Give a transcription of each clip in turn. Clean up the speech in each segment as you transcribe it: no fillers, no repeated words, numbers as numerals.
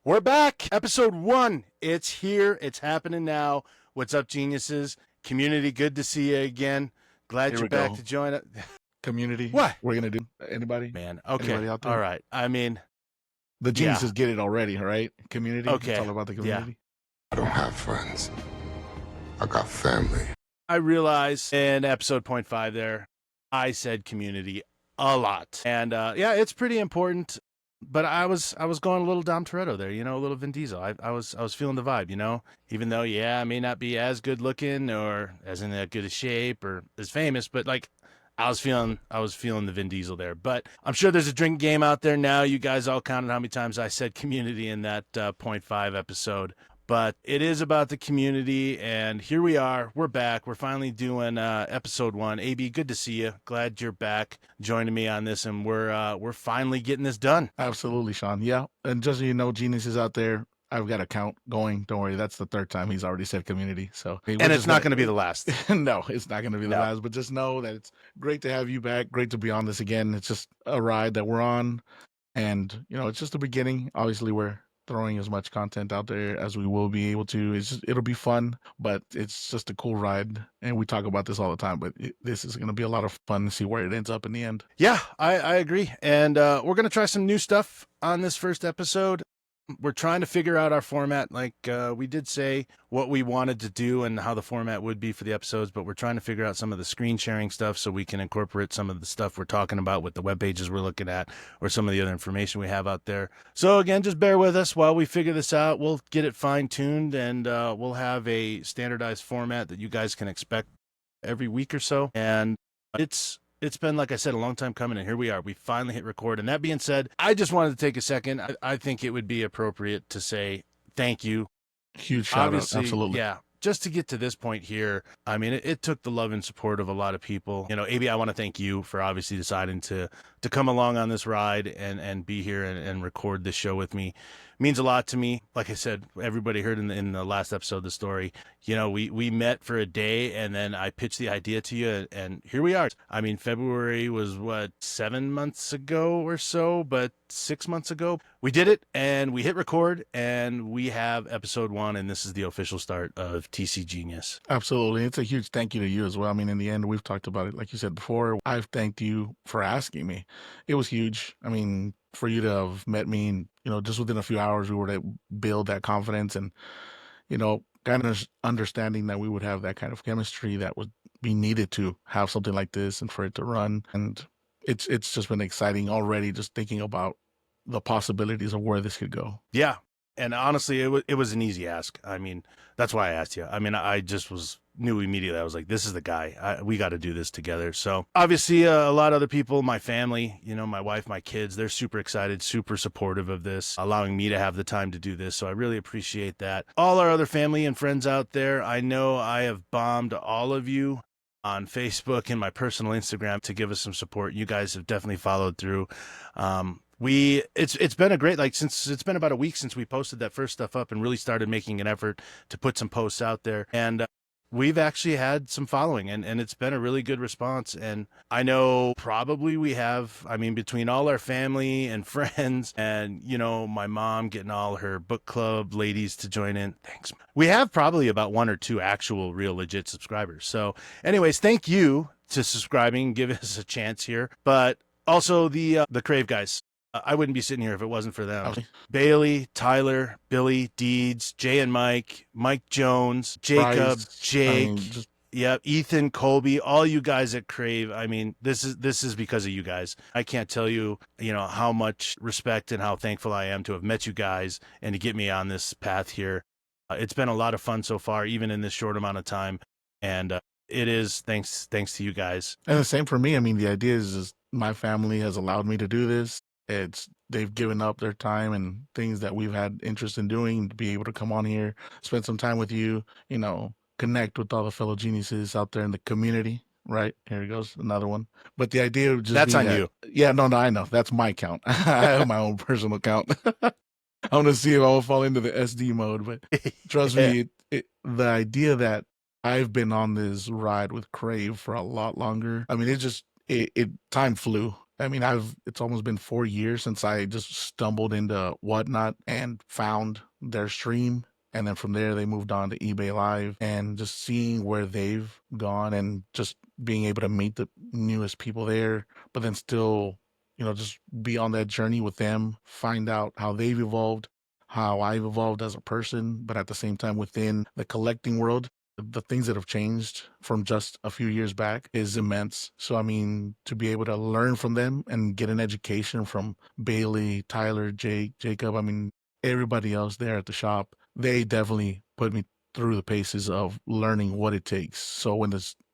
We're back. Episode 1. It's here. It's happening now. What's up, geniuses? Community, good to see you again. Glad Here you're we back go. to join us. Community. What? We're gonna do anybody? Man, Anybody okay. out there? All right. I mean, The yeah. geniuses get it already, right? Community. It's Okay. all about the Yeah. community. I don't have friends. I got family. I realize in episode 0.5 there, I said community a lot. And yeah, it's pretty important. But I was going a little Dom Toretto there, a little Vin Diesel. I was feeling the vibe, even though, yeah, I may not be as good looking or as in that good a shape or as famous, but like I was feeling the Vin Diesel there. But I'm sure there's a drink game out there now. You guys all counted how many times I said community in that 0.5 episode. But it is about the community, and here we are. We're back. We're finally doing episode 1. AB, good to see you. Glad you're back joining me on this, and we're finally getting this done. Absolutely, Sean. Yeah. And just so you know, geniuses out there, I've got a count going. Don't worry, that's the third time he's already said community. So And it's not going to be the last. No, it's not going to be the No. last. But just know that it's great to have you back. Great to be on this again. It's just a ride that we're on, and it's just the beginning. Obviously, we're throwing as much content out there as we will be able to. It'll be fun, but it's just a cool ride, and we talk about this all the time. But this is going to be a lot of fun to see where it ends up in the end. Yeah, I agree, and we're going to try some new stuff on this first episode. We're trying to figure out our format. Like we did say what we wanted to do and how the format would be for the episodes, but we're trying to figure out some of the screen sharing stuff so we can incorporate some of the stuff we're talking about with the web pages we're looking at or some of the other information we have out there. So again, just bear with us while we figure this out. We'll get it fine-tuned, and we'll have a standardized format that you guys can expect every week or so. And it's been, like I said, a long time coming, and here we are. We finally hit record. And that being said, I just wanted to take a second. I think it would be appropriate to say thank you. Huge shout out. Absolutely. Yeah. Just to get to this point here, I mean, it took the love and support of a lot of people. AB, I want to thank you for obviously deciding to come along on this ride and be here and record this show with me. It means a lot to me. Like I said, everybody heard in the last episode the story. We met for a day, and then I pitched the idea to you, and here we are. I mean, February was, 7 months ago or so, but 6 months ago. We did it, and we hit record, and we have episode 1, and this is the official start of TCGenius. Absolutely. It's a huge thank you to you as well. I mean, in the end, we've talked about it. Like you said before, I've thanked you for asking me. It was huge. I mean, for you to have met me and, just within a few hours, we were to build that confidence and, kind of understanding that we would have that kind of chemistry that would be needed to have something like this and for it to run. And it's just been exciting already, just thinking about the possibilities of where this could go. Yeah. And honestly, it was an easy ask. I mean, that's why I asked you. I mean, I just knew immediately. I was like, this is the guy. We got to do this together. So obviously a lot of other people, my family, my wife, my kids, they're super excited, super supportive of this, allowing me to have the time to do this. So I really appreciate that. All our other family and friends out there, I know I have bombed all of you on Facebook and my personal Instagram to give us some support. You guys have definitely followed through. It's been a great, since it's been about a week since we posted that first stuff up and really started making an effort to put some posts out there. And we've actually had some following, and it's been a really good response. And I know probably we have, I mean, between all our family and friends and, my mom getting all her book club ladies to join in. Thanks. We have probably about 1 or 2 actual real legit subscribers. So anyways, thank you to subscribing. Give us a chance here. But also the Crave guys. I wouldn't be sitting here if it wasn't for them. Okay. Bailey, Tyler, Billy, Deeds, Jay and Mike Jones, Jacob, Bryce, Jake, Ethan, Colby, all you guys at Crave. I mean, this is because of you guys. I can't tell you, how much respect and how thankful I am to have met you guys and to get me on this path here. It's been a lot of fun so far, even in this short amount of time. And it is thanks to you guys. And the same for me. I mean, the idea is my family has allowed me to do this. They've given up their time and things that we've had interest in doing to be able to come on here, spend some time with you, connect with all the fellow geniuses out there in the community. Right, here goes another one. But the idea of just that's on you. Yeah, no, I know that's my count. I have my own personal count. I want to see if I will fall into the SD mode, but trust me, the idea that I've been on this ride with Crave for a lot longer. I mean, time flew. I mean, it's almost been 4 years since I just stumbled into Whatnot and found their stream. And then from there, they moved on to eBay Live, and just seeing where they've gone and just being able to meet the newest people there, but then still, just be on that journey with them, find out how they've evolved, how I've evolved as a person, but at the same time within the collecting world, the things that have changed from just a few years back is immense. So, I mean, to be able to learn from them and get an education from Bailey, Tyler, Jake, Jacob, I mean, everybody else there at the shop, they definitely put me through the paces of learning what it takes. So when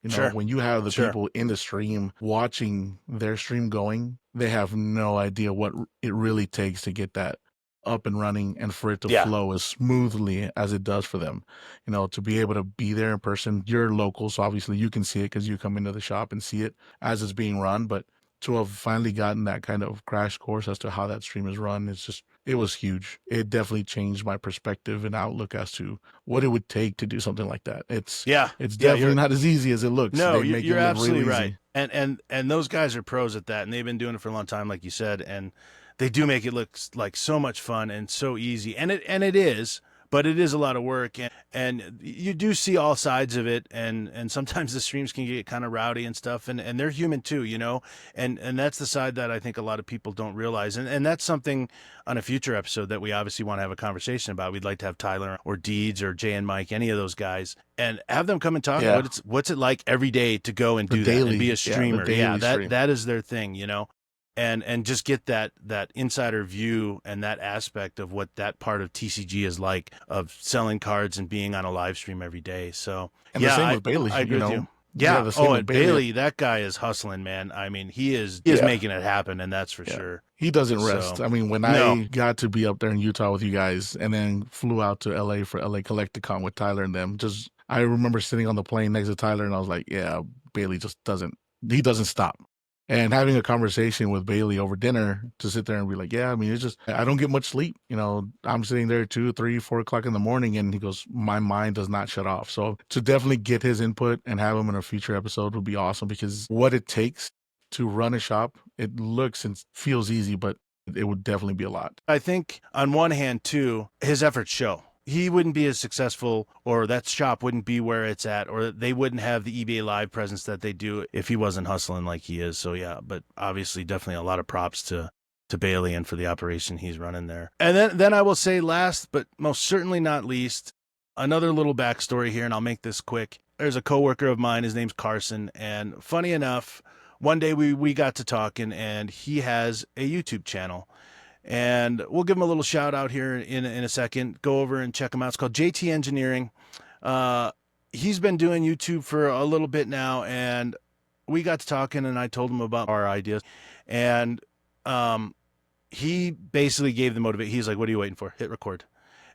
Sure. when you have the Sure. people in the stream watching their stream going, they have no idea what it really takes to get that up and running and for it to Yeah. flow as smoothly as it does for them. To be able to be there in person. You're local, so obviously you can see it because you come into the shop and see it as it's being run. But to have finally gotten that kind of crash course as to how that stream is run, it was huge. It definitely changed my perspective and outlook as to what it would take to do something like that. It's definitely not as easy as it looks. No, They make you're it look absolutely really right. easy. And those guys are pros at that, and they've been doing it for a long time, like you said, and they do make it look like so much fun and so easy. And it is, but it is a lot of work, and you do see all sides of it, and sometimes the streams can get kind of rowdy and stuff, and they're human too, and that's the side that I think a lot of people don't realize, and that's something on a future episode that we obviously want to have a conversation about. We'd like to have Tyler or Deeds or Jay and Mike, any of those guys, and have them come and talk. Yeah. What's it like every day to go and The do that daily- and be yeah, a the streamer? daily stream. That is their thing, and just get that insider view and that aspect of what that part of TCG is like, of selling cards and being on a live stream every day. So And the same with Bailey, I agree with you. Yeah, Yeah. the same Oh, with and Bailey. Bailey, that guy is hustling, man. I mean, he is Yeah. making it happen, and that's for Yeah. sure. He doesn't rest. So, I mean, when no. I got to be up there in Utah with you guys and then flew out to LA for LA Collecticon with Tyler and them, I remember sitting on the plane next to Tyler and I was like, yeah, Bailey just doesn't stop. And having a conversation with Bailey over dinner to sit there and be like, yeah, I mean, I don't get much sleep. I'm sitting there 2, 3, 4 o'clock in the morning, and he goes, my mind does not shut off. So to definitely get his input and have him in a future episode would be awesome, because what it takes to run a shop, it looks and feels easy, but it would definitely be a lot. I think on one hand too, his efforts show. He wouldn't be as successful, or that shop wouldn't be where it's at, or they wouldn't have the eBay Live presence that they do if he wasn't hustling like he is. So yeah, but obviously definitely a lot of props to Bailey and for the operation he's running there. And then I will say, last but most certainly not least, another little backstory here, and I'll make this quick. There's a coworker of mine, his name's Carson, and funny enough, one day we got to talking, and he has a YouTube channel. And we'll give him a little shout out here in a second. Go over and check him out. It's called JT Engineering. He's been doing YouTube for a little bit now, and we got to talking, and I told him about our ideas. And he basically gave the motivation. He's like, what are you waiting for? Hit record.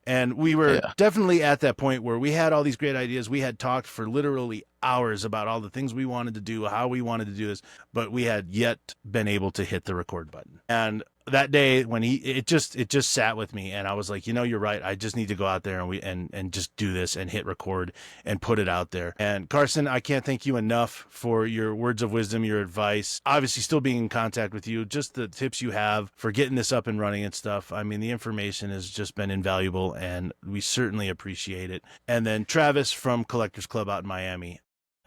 And we were definitely at that point where we had all these great ideas. We had talked for literally hours about all the things we wanted to do, how we wanted to do this, but we had yet been able to hit the record button. And that day when it just sat with me, and I was like, you're right. I just need to go out there and just do this and hit record and put it out there. And Carson, I can't thank you enough for your words of wisdom, your advice, obviously still being in contact with you, just the tips you have for getting this up and running and stuff. I mean, the information has just been invaluable, and we certainly appreciate it. And then Travis from Collectors Club out in Miami.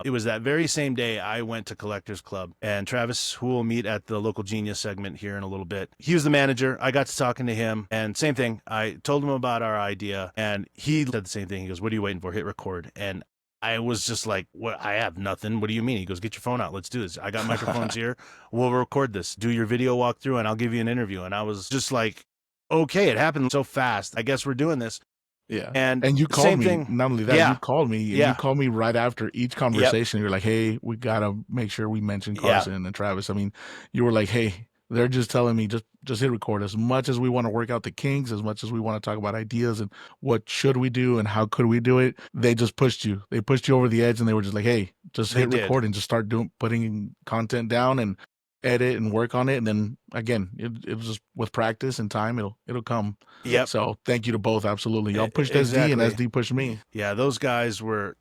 It was that very same day I went to Collectors Club, and Travis, who we'll meet at the local Genius segment here in a little bit, he was the manager. I got to talking to him, and same thing. I told him about our idea, and he said the same thing. He goes, what are you waiting for? Hit record. And I was just like, what? I have nothing. What do you mean? He goes, get your phone out. Let's do this. I got microphones here. We'll record this. Do your video walkthrough, and I'll give you an interview. And I was just like, okay, it happened so fast. I guess we're doing this. Yeah. And you called me. thing. Not only that, Yeah. you called me. And Yeah. you called me right after each conversation. You're like, hey, we got to make sure we mention Carson and Travis. I mean, you were like, hey, they're just telling me just hit record. As much as we want to work out the kinks, as much as we want to talk about ideas and what should we do and how could we do it, they just pushed you. They pushed you over the edge, and they were just like, hey, just hit record and just start putting content down and edit and work on it. And then again, it was just with practice and time, it'll come. Yep. So thank you to both. Absolutely. Y'all pushed SD and Exactly. SD pushed me. Yeah, those guys were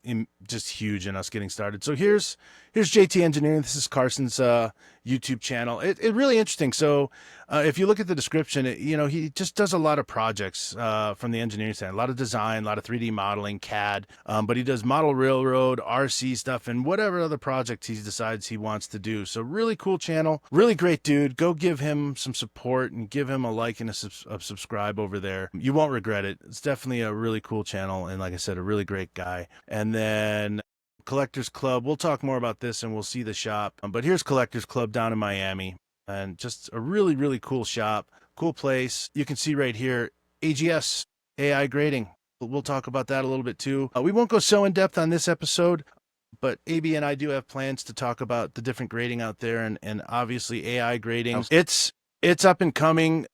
just huge in us getting started. So here's JT Engineering. This is Carson's YouTube channel. It really interesting. So if you look at the description, he just does a lot of projects from the engineering side, a lot of design, a lot of 3D modeling, CAD, but he does model railroad, RC stuff, and whatever other projects he decides he wants to do. So really cool channel, really great dude. Go give him some support and give him a like and a subscribe over there. You won't regret it. It's definitely a really cool channel, and like I said, a really great guy. And then Collectors Club, we'll talk more about this and we'll see the shop. But here's Collectors Club down in Miami, and just a really, really cool shop, cool place. You can see right here, AGS, AI grading. We'll talk about that a little bit too. We won't go so in depth on this episode, but AB and I do have plans to talk about the different grading out there, and obviously AI grading. It's up and coming.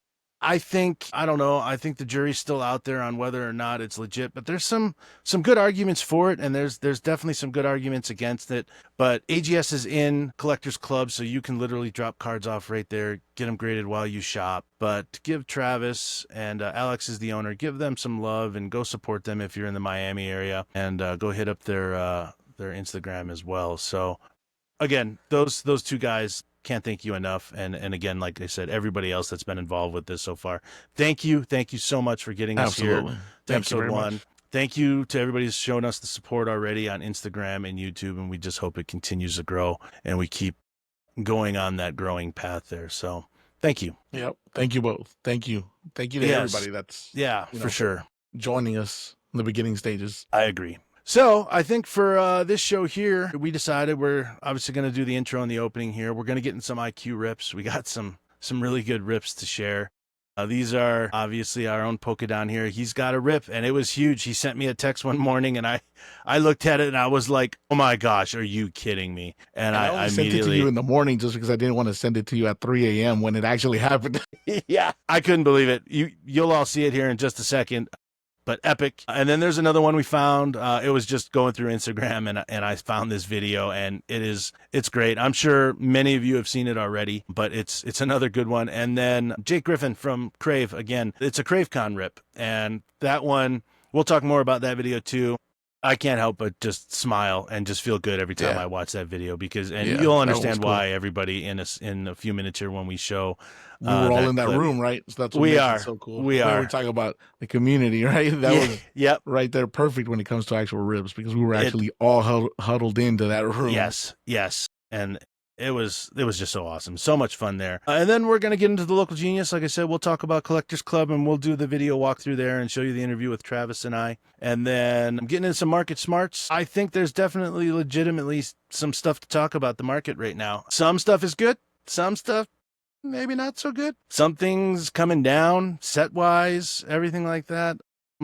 I think the jury's still out there on whether or not it's legit, but there's some good arguments for it, and there's definitely some good arguments against it. But AGS is in Collectors Club, so you can literally drop cards off right there, get them graded while you shop. But give Travis and Alex is the owner, give them some love and go support them if you're in the Miami area, and go hit up their Instagram as well. So again, those two guys, can't thank you enough. And again, like I said, everybody else that's been involved with this so far, thank you so much for getting us here to episode 1. Thank you to everybody who's shown us the support already on Instagram and YouTube, and we just hope it continues to grow and we keep going on that growing path there. So thank you. Yep. Thank you both. Thank you to everybody that's for sure joining us in the beginning stages. I agree. So I think for this show here, we decided we're obviously going to do the intro and the opening here. We're going to get in some IQ rips. We got some really good rips to share. These are obviously our own Polkadon here. He's got a rip, and it was huge. He sent me a text one morning, and I looked at it, and I was like, oh my gosh, are you kidding me? And I sent it to you in the morning just because I didn't want to send it to you at 3 a.m. when it actually happened. Yeah, I couldn't believe it. You'll all see it here in just a second. But epic. And then there's another one we found. It was just going through Instagram, and I found this video, and it's great. I'm sure many of you have seen it already, but it's another good one. And then Jake Griffin from Crave, again, it's a CraveCon rip, and that one, we'll talk more about that video too. I can't help but just smile and just feel good every time I watch that video, because you'll understand why everybody in a few minutes here when we show. We were all in that room, right? So that's what makes it so cool. We are. We're talking about the community, right? That was right there, perfect when it comes to actual ribs, because we were actually all huddled into that room. Yes, and it was just so awesome, so much fun there. And then we're gonna get into the local genius. Like I said, we'll talk about Collectors Club, and we'll do the video walkthrough there and show you the interview with Travis and I. And then I'm getting into some market smarts. I think there's definitely legitimately some stuff to talk about the market right now. Some stuff is good, some stuff maybe not so good. Some things coming down set wise, everything like that.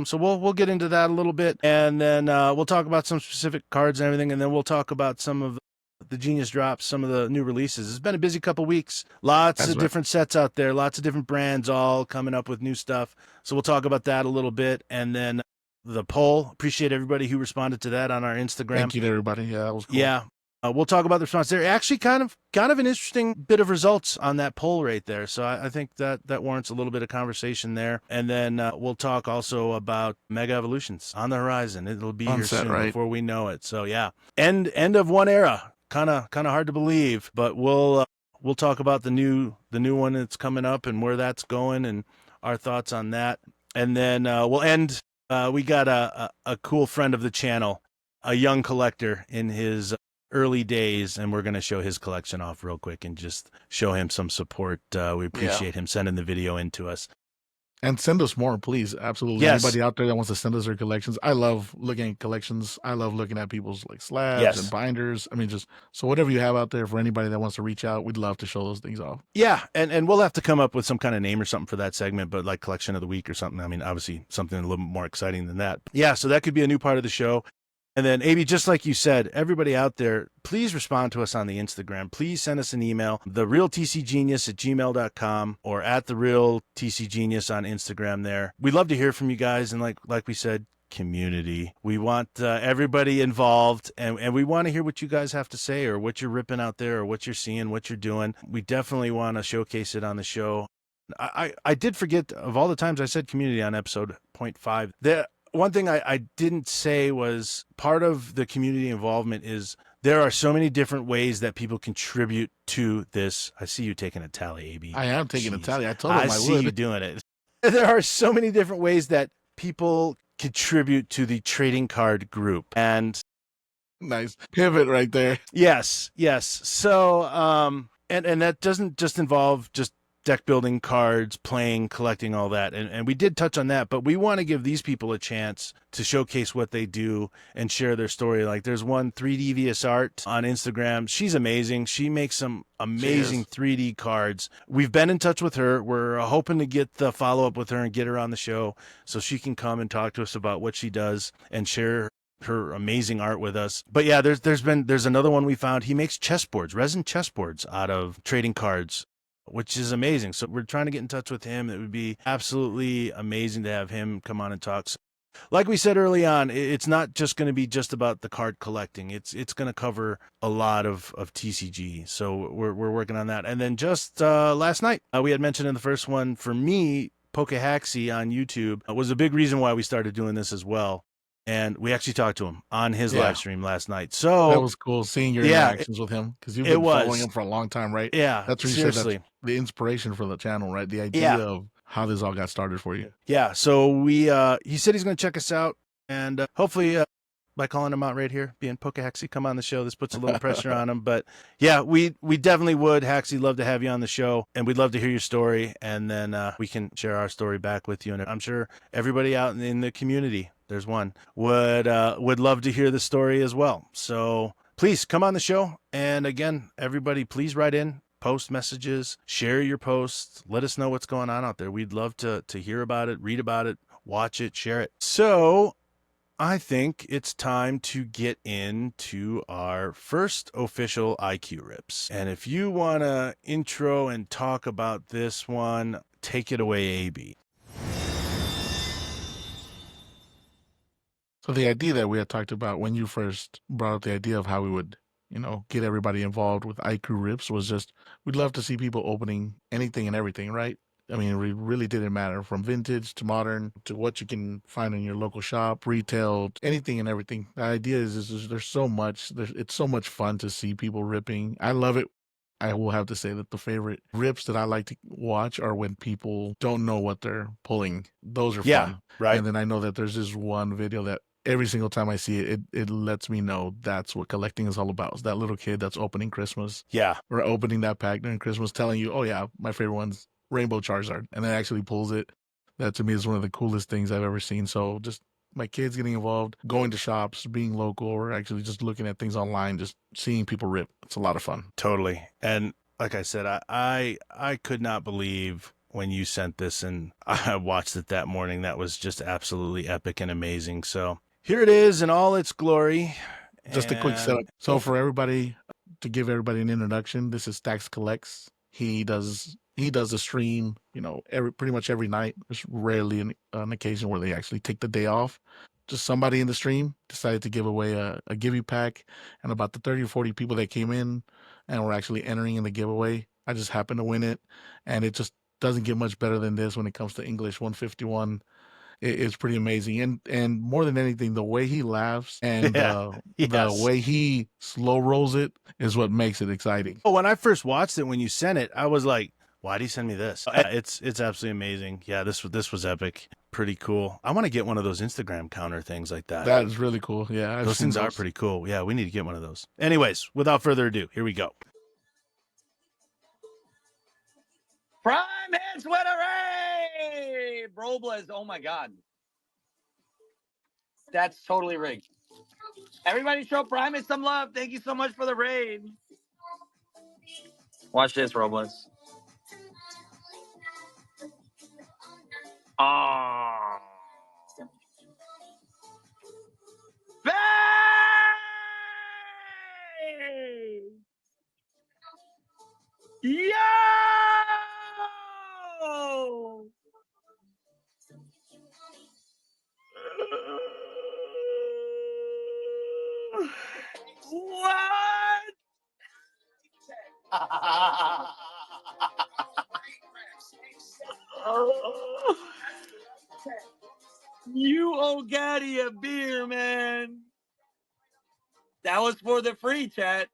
So we'll get into that a little bit, and then we'll talk about some specific cards and everything, and then we'll talk about some of the Genius drops, some of the new releases. It's been a busy couple weeks. Lots of different sets out there, lots of different brands all coming up with new stuff. So we'll talk about that a little bit, and then the poll. Appreciate everybody who responded to that on our Instagram. Thank you to everybody. Yeah, that was cool. Yeah. We'll talk about the response. There actually kind of an interesting bit of results on that poll right there. So I think that warrants a little bit of conversation there. And then we'll talk also about Mega Evolutions on the horizon. It'll be here soon before we know it. So yeah, end of one era. Kind of hard to believe, but we'll talk about the new one that's coming up and where that's going and our thoughts on that. And then we'll end. We got a cool friend of the channel, a young collector in his early days, and we're going to show his collection off real quick and just show him some support. We appreciate him sending the video in to us. And send us more, please. Absolutely. Yes. Anybody out there that wants to send us their collections. I love looking at collections. I love looking at people's like slabs and binders. I mean, so whatever you have out there for anybody that wants to reach out, we'd love to show those things off. Yeah. And we'll have to come up with some kind of name or something for that segment, but like collection of the week or something. I mean, obviously something a little more exciting than that. Yeah. So that could be a new part of the show. And then, AB, just like you said, everybody out there, please respond to us on the Instagram. Please send us an email, therealtcgenius@gmail.com or @therealtcgenius on Instagram there. We'd love to hear from you guys. And like we said, community. We want everybody involved, and we want to hear what you guys have to say, or what you're ripping out there, or what you're seeing, what you're doing. We definitely want to showcase it on the show. I did forget, of all the times I said community on episode 0.5, the one thing I didn't say was part of the community involvement is there are so many different ways that people contribute to this. I see you taking a tally, AB. I am taking a Jeez. tally. I told him I see would. you doing it. There are so many different ways that people contribute to the trading card group. And Nice pivot right there. yes. So, and that doesn't just involve just deck building, cards, playing, collecting, all that. And we did touch on that, but we want to give these people a chance to showcase what they do and share their story. Like there's one 3D art on Instagram. She's amazing. She makes some amazing 3D cards. We've been in touch with her. We're hoping to get the follow up with her and get her on the show so she can come and talk to us about what she does and share her amazing art with us. But yeah, there's another one we found. He makes chessboards, resin chessboards out of trading cards, which is amazing. So we're trying to get in touch with him. It would be absolutely amazing to have him come on and talk. So, like we said early on, it's not just going to be just about the card collecting. It's going to cover a lot of TCG. So we're working on that. And then just last night, we had mentioned in the first one, for me, Pokehaxi on YouTube was a big reason why we started doing this as well. And we actually talked to him on his live stream last night. So that was cool seeing your interactions with him, because you've been following him for a long time, right? Yeah, that's what you said. That's the inspiration for the channel, right? The idea of how this all got started for you. Yeah. So he said he's going to check us out, and hopefully by calling him out right here, being Pokehaxi, come on the show. This puts a little pressure on him, but yeah, we definitely would, Haxi, love to have you on the show, and we'd love to hear your story, and then we can share our story back with you. And I'm sure everybody out in the community, there's one, would love to hear the story as well. So please come on the show. And again, everybody, please write in, post messages, share your posts, let us know what's going on out there. We'd love to hear about it, read about it, watch it, share it. So I think it's time to get into our first official IQ rips. And if you want to intro and talk about this one, take it away, AB. So the idea that we had talked about when you first brought up the idea of how we would, get everybody involved with IQ rips was just, we'd love to see people opening anything and everything, right? I mean, it really didn't matter, from vintage to modern to what you can find in your local shop, retail, anything and everything. The idea is there's so much, it's so much fun to see people ripping. I love it. I will have to say that the favorite rips that I like to watch are when people don't know what they're pulling. Those are fun. Right. And then I know that there's this one video that every single time I see it, it lets me know that's what collecting is all about. It's that little kid that's opening Christmas. Yeah. Or opening that pack during Christmas, telling you, oh yeah, my favorite one's Rainbow Charizard. And then actually pulls it. That to me is one of the coolest things I've ever seen. So just my kids getting involved, going to shops, being local, or actually just looking at things online, just seeing people rip. It's a lot of fun. Totally. And like I said, I could not believe when you sent this, and I watched it that morning. That was just absolutely epic and amazing. So here it is in all its glory. Just a quick setup. So for everybody, to give everybody an introduction, this is Stacks Collects. He does the stream, pretty much every night. There's rarely an occasion where they actually take the day off. Just somebody in the stream decided to give away a Gibby pack, and about the 30 or 40 people that came in and were actually entering in the giveaway, I just happened to win it. And it just doesn't get much better than this when it comes to English 151. It's pretty amazing. And more than anything, the way he laughs and the way he slow rolls it is what makes it exciting. When I first watched it, when you sent it, I was like, why did he send me this? It's absolutely amazing. Yeah, this was epic. Pretty cool. I want to get one of those Instagram counter things like that. That is really cool. Yeah, those things are pretty cool. Yeah, we need to get one of those. Anyways, without further ado, here we go. Prime hits winner, Robles. Oh my God. That's totally rigged. Everybody show Prime some love. Thank you so much for the raid. Watch this, Robles. Oh. Bang! Yo! What? Oh, you owe Gaddy a beer, man. That was for the free chat.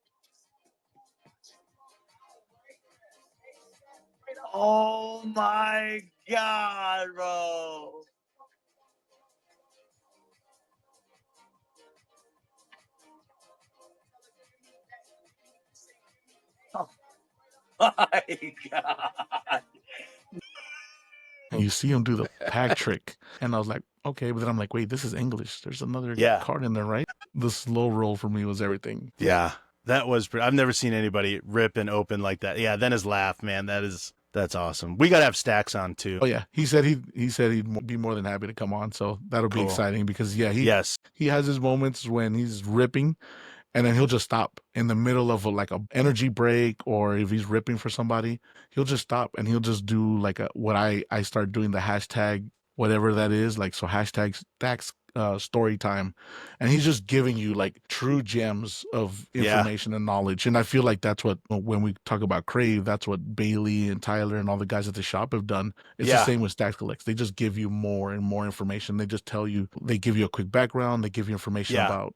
Oh my God, bro. Oh my God. And you see him do the pack trick. And I was like, okay, but then I'm like, wait, this is English. There's another Yeah. card in there, right? The slow roll for me was everything. Yeah, that was. I've never seen anybody rip and open like that. Yeah, then his laugh, man. That's awesome. We gotta have Stacks on too. Oh yeah, he said he'd be more than happy to come on. So that'll be Cool. exciting because yeah, Yes. he has his moments when he's ripping, and then he'll just stop in the middle of like a energy break, or if he's ripping for somebody, he'll just stop and he'll just do like what I start doing, the hashtag whatever that is, like, so hashtag Stacks story time, and he's just giving you like true gems of information and knowledge. And I feel like that's what, when we talk about Crave, that's what Bailey and Tyler and all the guys at the shop have done. It's the same with Stacks Collects. They just give you more and more information. They just tell you, they give you a quick background, they give you information about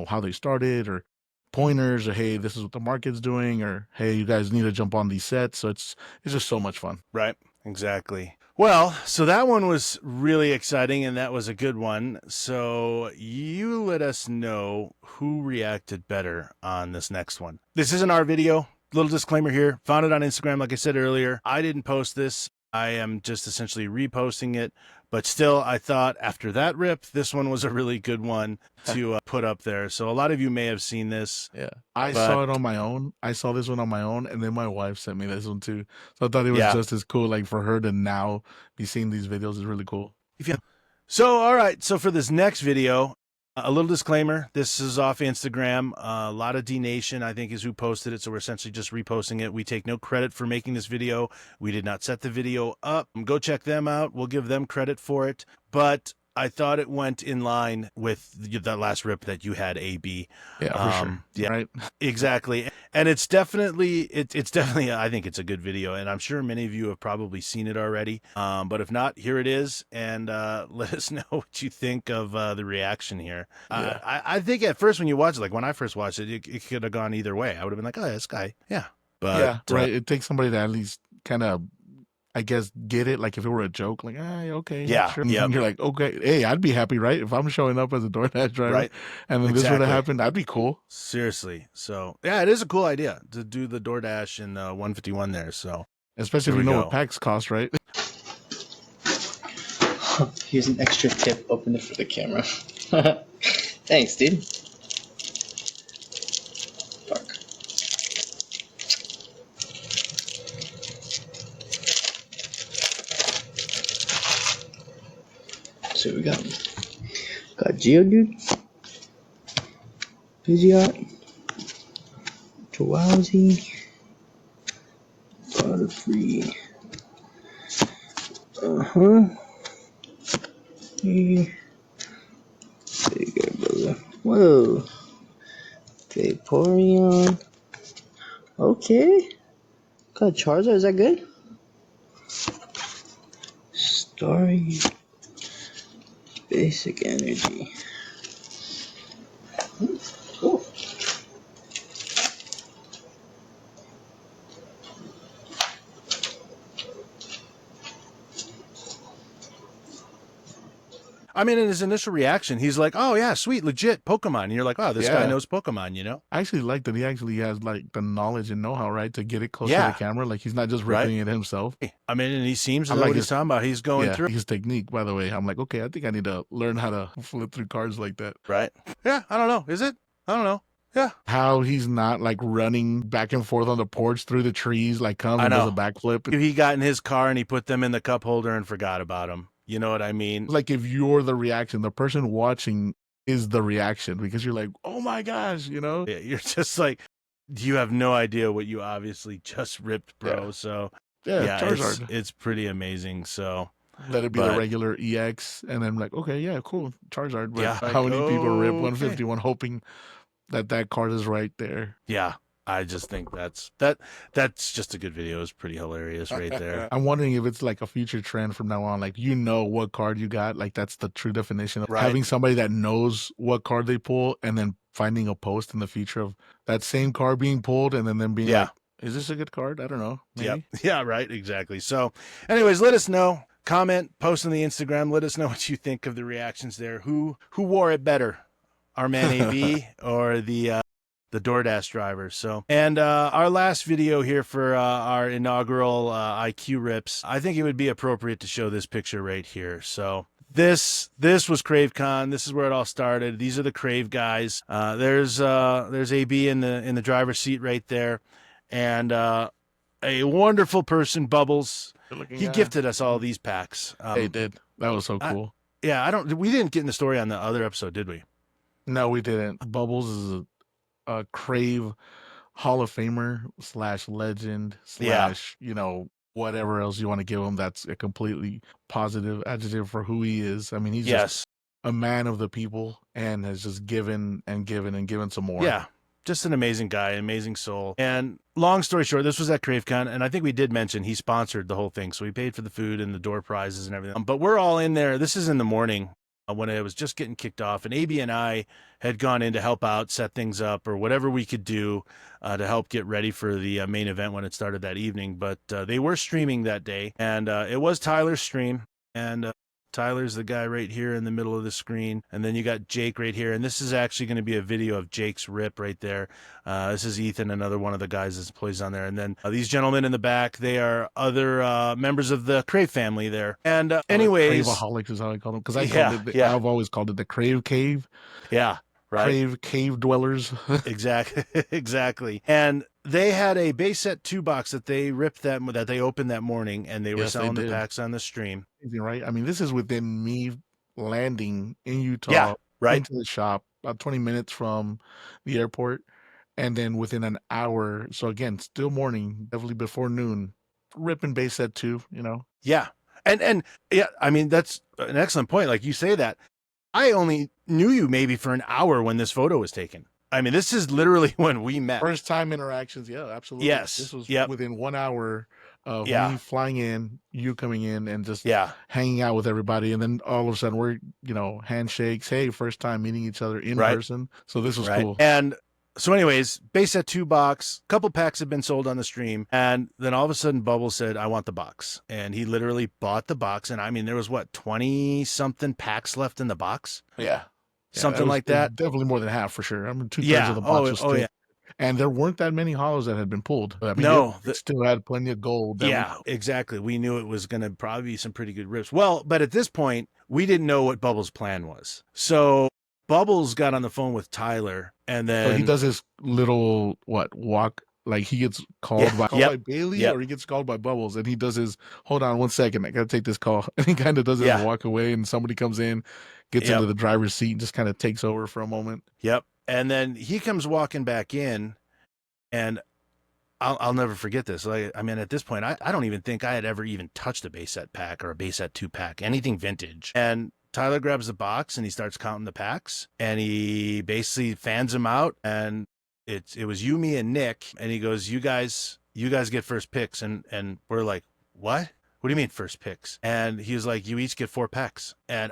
how they started, or pointers, or hey, this is what the market's doing, or hey, you guys need to jump on these sets. So it's just so much fun. Right. Exactly. Well, so that one was really exciting, and that was a good one. So you let us know who reacted better on this next one. This isn't our video. Little disclaimer here. Found it on Instagram, like I said earlier. I didn't post this. I am just essentially reposting it. But still, I thought after that rip, this one was a really good one to put up there. So a lot of you may have seen this. Yeah, I saw it on my own. I saw this one on my own, and then my wife sent me this one too. So I thought it was just as cool. Like, for her to now be seeing these videos is really cool. So, all right. So for this next video, a little disclaimer. This is off Instagram. A lot of D Nation, I think, is who posted it. So we're essentially just reposting it. We take no credit for making this video. We did not set the video up. Go check them out. We'll give them credit for it. But I thought it went in line with that last rip that you had, AB. Yeah, for sure. Yeah, right. Exactly. And it's definitely, I think it's a good video, and I'm sure many of you have probably seen it already. But if not, here it is, and let us know what you think of the reaction here. I think at first when you watch it, like when I first watched it, it could have gone either way. I would have been like, oh, this guy, yeah. But, yeah, right. It takes somebody to at least kind of, I guess, get it. Like if it were a joke, like, okay, yeah, sure. And you're like, okay, hey, I'd be happy, right? If I'm showing up as a DoorDash driver, right, and then this would have happened, that'd be cool. Seriously. So yeah, it is a cool idea to do the DoorDash in 151 there. So especially if you know what packs cost, right? Here's an extra tip. Open it for the camera. Thanks, dude. Fuck. So we got Geodude, Pidgeot, Drowsy, Butterfree. Bigger brother. Whoa. Vaporeon. Okay. Got Charizard, is that good? Story. Basic energy. Cool. I mean, in his initial reaction, he's like, oh, yeah, sweet, legit Pokemon. And you're like, oh, this guy knows Pokemon, you know? I actually like that he actually has like the knowledge and know-how, right, to get it close to the camera. Like he's not just ripping it himself. I mean, and he seems to know what he's talking about. He's going through his technique, by the way. I'm like, okay, I think I need to learn how to flip through cards like that. Right. Yeah, I don't know. Is it? I don't know. Yeah. How he's not like running back and forth on the porch through the trees, like comes and does a backflip. He got in his car and he put them in the cup holder and forgot about them. You know what I mean? Like if you're the reaction, the person watching is the reaction, because you're like, oh my gosh, you know? Yeah, you're just like, you have no idea what you obviously just ripped, bro. Yeah. So yeah, Charizard. It's pretty amazing. So let it be the regular EX, and then like, okay, yeah, cool, Charizard. But how many people rip 151 hoping that card is right there. Yeah. I just think that's just a good video. It's pretty hilarious right there. I'm wondering if it's like a future trend from now on. Like, you know what card you got. Like, that's the true definition of Right. having somebody that knows what card they pull, and then finding a post in the future of that same card being pulled, and then them being Yeah. like, "Is this a good card? I don't know. Maybe." Yep. Yeah, right. Exactly. So, anyways, let us know. Comment, post on the Instagram. Let us know what you think of the reactions there. Who wore it better, our man AB or the DoorDash driver? So, and our last video here for our inaugural IQ rips. I think it would be appropriate to show this picture right here. So. This was CraveCon. This is where it all started. These are the Crave guys. There's AB in the driver's seat right there, and a wonderful person, Bubbles. He gifted us all these packs. They did. That was so cool. Yeah, we didn't get in the story on the other episode, did we? No, we didn't. Bubbles is a Crave Hall of Famer / legend / you know, whatever else you want to give him. That's a completely positive adjective for who he is. I mean, he's just a man of the people and has just given and given and given some more. Yeah. Just an amazing guy, amazing soul. And long story short, this was at CraveCon, and I think we did mention he sponsored the whole thing. So we paid for the food and the door prizes and everything. But we're all in there. This is in the morning when it was just getting kicked off. And AB and I had gone in to help out, set things up, or whatever we could do to help get ready for the main event when it started that evening. But they were streaming that day, and it was Tyler's stream. And Tyler's the guy right here in the middle of the screen. And then you got Jake right here. And this is actually going to be a video of Jake's rip right there. This is Ethan, another one of the guys that plays on there. And then these gentlemen in the back, they are other members of the Crave family there. And anyways. Craveaholics is how I call them. Because I've always called it the Crave Cave. Yeah. Right. Crave cave dwellers. Exactly. And they had a base set 2 box that they ripped that they opened that morning, and they were selling the packs on the stream. Right. I mean, this is within me landing in Utah, into the shop, about 20 minutes from the airport, and then within an hour. So again, still morning, definitely before noon, ripping base set 2. You know. Yeah. And yeah, I mean, that's an excellent point. Like you say that. I only knew you maybe for an hour when this photo was taken. I mean, this is literally when we met. First time interactions. Yeah, absolutely. Yes. This was within 1 hour of me flying in, you coming in, and just hanging out with everybody. And then all of a sudden we're, you know, handshakes. Hey, first time meeting each other in person. So this was cool. And so anyways, base set 2 box, couple packs have been sold on the stream. And then all of a sudden Bubbles said, I want the box. And he literally bought the box. And I mean, there was 20 something packs left in the box. Yeah. Something like that. Definitely more than half for sure. I mean, 2/3 of the box was still. And there weren't that many hollows that had been pulled. I mean, it still had plenty of gold. Exactly. We knew it was going to probably be some pretty good rips. Well, but at this point, we didn't know what Bubbles' plan was. So Bubbles got on the phone with Tyler, and then he does his little walk. Like he gets called by Bailey, or he gets called by Bubbles, and he does his hold on 1 second, I gotta take this call, and he kind of does it and walk away, and somebody comes in, gets into the driver's seat, and just kind of takes over for a moment. And then he comes walking back in, and I'll never forget this. Like, I mean, at this point, I don't even think I had ever even touched a base set pack or a base set 2 pack, anything vintage. And Tyler grabs the box and he starts counting the packs, and he basically fans them out, and it was you, me, and Nick, and he goes, you guys get first picks, and we're like, what do you mean first picks? And he was like, you each get 4 packs. And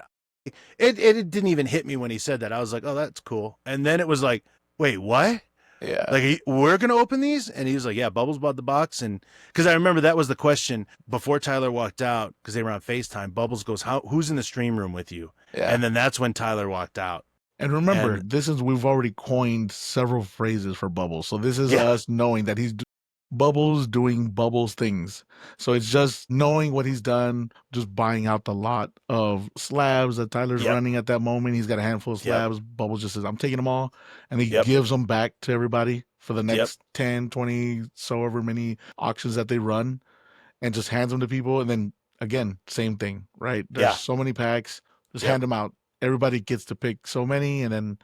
it didn't even hit me when he said that. I was like, oh, that's cool. And then it was like, wait, what? Yeah. Like, we're going to open these? And he was like, yeah, Bubbles bought the box. And because I remember that was the question before Tyler walked out, because they were on FaceTime. Bubbles goes, who's in the stream room with you? Yeah. And then that's when Tyler walked out. And remember, we've already coined several phrases for Bubbles. So this is us knowing that he's Bubbles doing Bubbles things. So it's just knowing what he's done, just buying out the lot of slabs that Tyler's running at that moment. He's got a handful of slabs. Bubbles just says, I'm taking them all. And he gives them back to everybody for the next 10, 20, so ever many auctions that they run, and just hands them to people. And then again, same thing, right? There's so many packs, just hand them out. Everybody gets to pick so many. And then,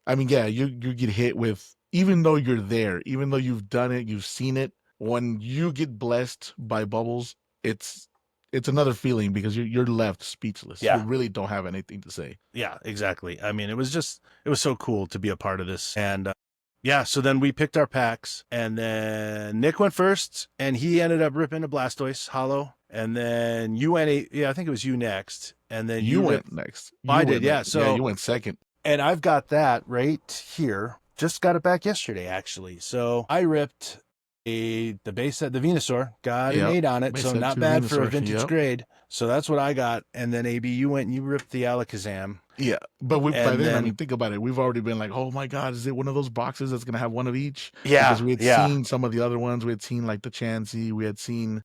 I mean, you get hit with, even though you're there, even though you've done it, you've seen it, when you get blessed by Bubbles, it's it's another feeling because you're left speechless. Yeah. You really don't have anything to say. Yeah, exactly. I mean, it was so cool to be a part of this. And yeah, so then we picked our packs, and then Nick went first, and he ended up ripping a Blastoise Hollow. And then you went, I think it was you next. And then You went next. I did, yeah. Next. So yeah, you went second. And I've got that right here. Just got it back yesterday, actually. So I ripped the base set, the Venusaur, got an 8 on it. Base So set not to bad for a Venusaur, vintage grade. So that's what I got. And then AB, you went and you ripped the Alakazam. Yeah, but by then, I then- mean, think about it. We've already been like, oh my God, is it one of those boxes that's going to have one of each? Yeah, Because we had yeah. seen some of the other ones. We had seen like the Chansey. We had seen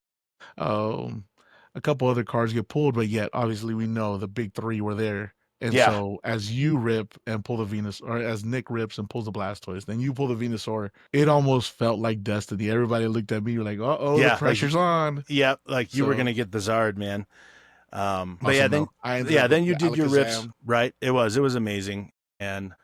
a couple other cards get pulled, but yet obviously we know the big three were there. And Yeah. so as you rip and pull the Venus, or as Nick rips and pulls the Blastoise, then you pull the Venusaur, it almost felt like destiny. Everybody looked at me, you're like, uh-oh, Yeah, the pressure's on. Yeah, like you were So- going to get the Zard, man. But Awesome, yeah, then though. I ended up then with you the did your rips, Alakazam. right? It was amazing. And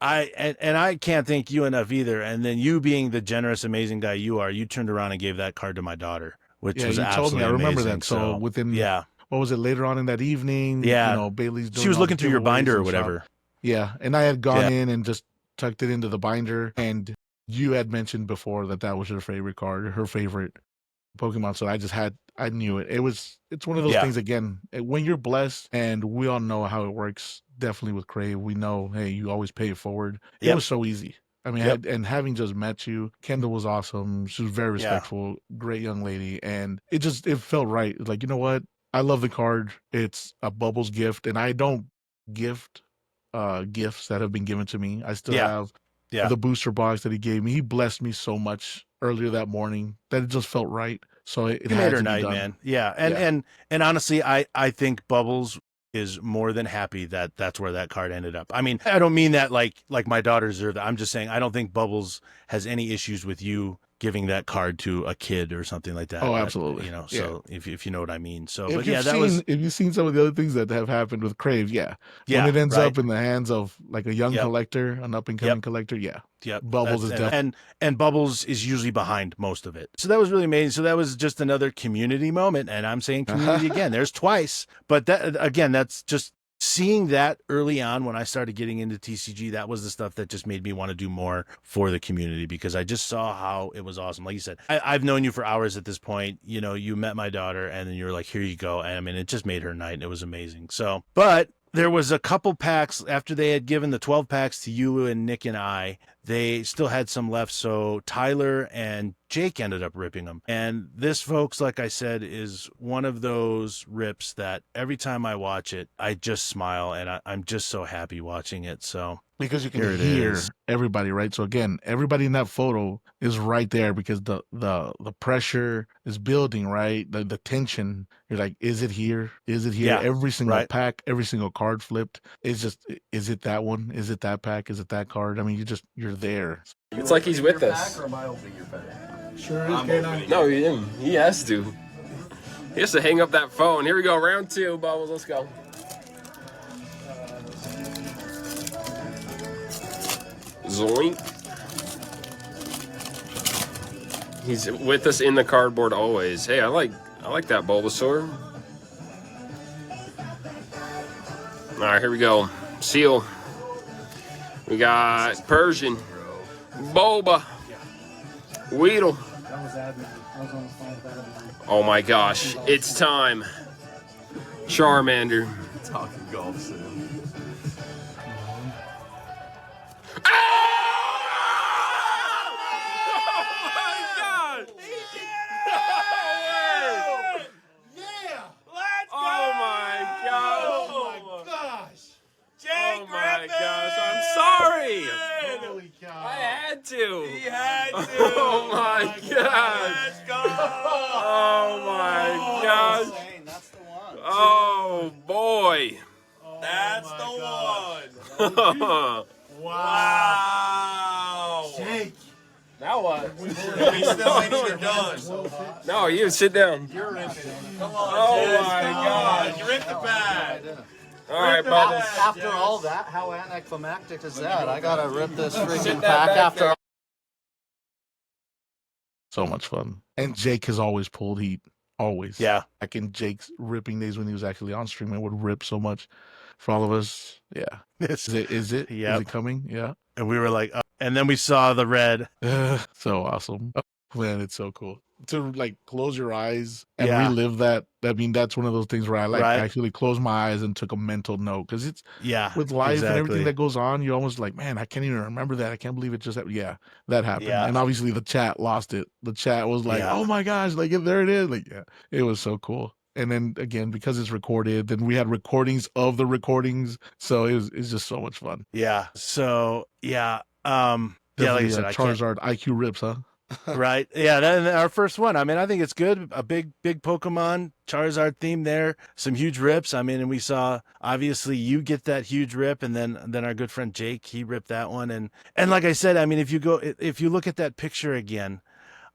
I can't thank you enough either. And then you being the generous, amazing guy you are, you turned around and gave that card to my daughter, which Yeah, was you told me. absolutely I remember amazing. that. So within, yeah, what was it, later on in that evening? Yeah. You know, Bailey's doing she was all the looking through your giveaways binder or and shop. whatever. Yeah, and I had gone Yeah. in and just tucked it into the binder, and you had mentioned before that was your favorite card, her favorite Pokemon. So I knew it. It's one of those Yeah. things again. When you're blessed, and we all know how it works. Definitely with Crave, we know. Hey, you always pay it forward. It Yep. was so easy. I mean, Yep. and having just met you, Kendall was awesome. She was very Yeah. respectful, great young lady, and it felt right. It's like, you know what? I love the card. It's a Bubbles gift, and I don't gift gifts that have been given to me. I still Yeah. have Yeah. the booster box that he gave me. He blessed me so much earlier that morning that it just felt right. So it You had made to her be night, done. man. Yeah. And honestly, I think Bubbles is more than happy that that's where that card ended up. I mean, I don't mean that like my daughters deserve that. I'm just saying I don't think Bubbles has any issues with you giving that card to a kid or something like that. Oh, absolutely. You know, Yeah. so if you know what I mean. So, If but yeah, if you've seen some of the other things that have happened with Crave, yeah, when it ends right. up in the hands of like a young Yep. collector, an up and coming Yep. collector, yeah, Yep. Bubbles is definitely. and Bubbles is usually behind most of it. So that was really amazing. So that was just another community moment. And I'm saying community again. There's twice. But that again, that's just seeing that early on when I started getting into TCG. That was the stuff that just made me want to do more for the community because I just saw how it was awesome. Like you said, I've known you for hours at this point. You know, you met my daughter and then you're like, here you go. And I mean, it just made her night and it was amazing. So, but there was a couple packs after they had given the 12 packs to you and Nick and I, they still had some left. So Tyler and Jake ended up ripping them. And this, folks, like I said, is one of those rips that every time I watch it, I just smile and I'm just so happy watching it. So Because you can Here it hear is. everybody, right? So again, everybody in that photo is right there because the pressure is building, right? The tension. You're like, is it here? Is it here? Yeah, Every single right. pack, every single card flipped. It's just, is it that one? Is it that pack? Is it that card? I mean, you're there. It's like he's with us. No, he has to. He has to hang up that phone. Here we go, round two, Bubbles. Let's go. Zoink. He's with us in the cardboard always. Hey, I like that Bulbasaur. All right, here we go. Seal. We got Persian, Boba, Weedle. Oh my gosh, it's time. Charmander. Talking golf soon. He had to. Oh my gosh. Let's go. Oh my gosh. That's the one. Oh boy. That's the one. Wow. Jake. Now what? We still ain't even done. No, you sit down. You're ripping it. Come on, Oh Jess, my come on. gosh. You ripped the pad. All right, Bubbles. After all that, how anticlimactic is that? I gotta rip this freaking Sit that pack back after there. all. So much fun. And Jake has always pulled heat. always. Yeah. Back in Jake's ripping days when he was actually on stream and would rip so much for all of us. Yeah. It's, Is it Yep. coming? Yeah. And we were like, and then we saw the red. So awesome. Oh, man, it's so cool to like close your eyes and Yeah. relive that. I mean, that's one of those things where I like Right. actually closed my eyes and took a mental note, because it's Yeah. with life and exactly. everything that goes on, you almost like, man, I can't even remember that. I can't believe it just happened. Yeah, that happened. Yeah. And obviously the chat lost it. The chat was like, Yeah. oh my gosh, like there it is. Like, yeah, it was so cool. And then again, because it's recorded, then we had recordings of the recordings. So it's just so much fun. Yeah. So yeah. Yeah, like I Definitely said, I can't. Charizard IQ rips, huh? Right. Yeah, that our first one. I mean, I think it's good. A big Pokemon Charizard theme there. Some huge rips. I mean, and we saw obviously you get that huge rip, and then our good friend Jake, he ripped that one. And like I said, I mean, if you look at that picture again,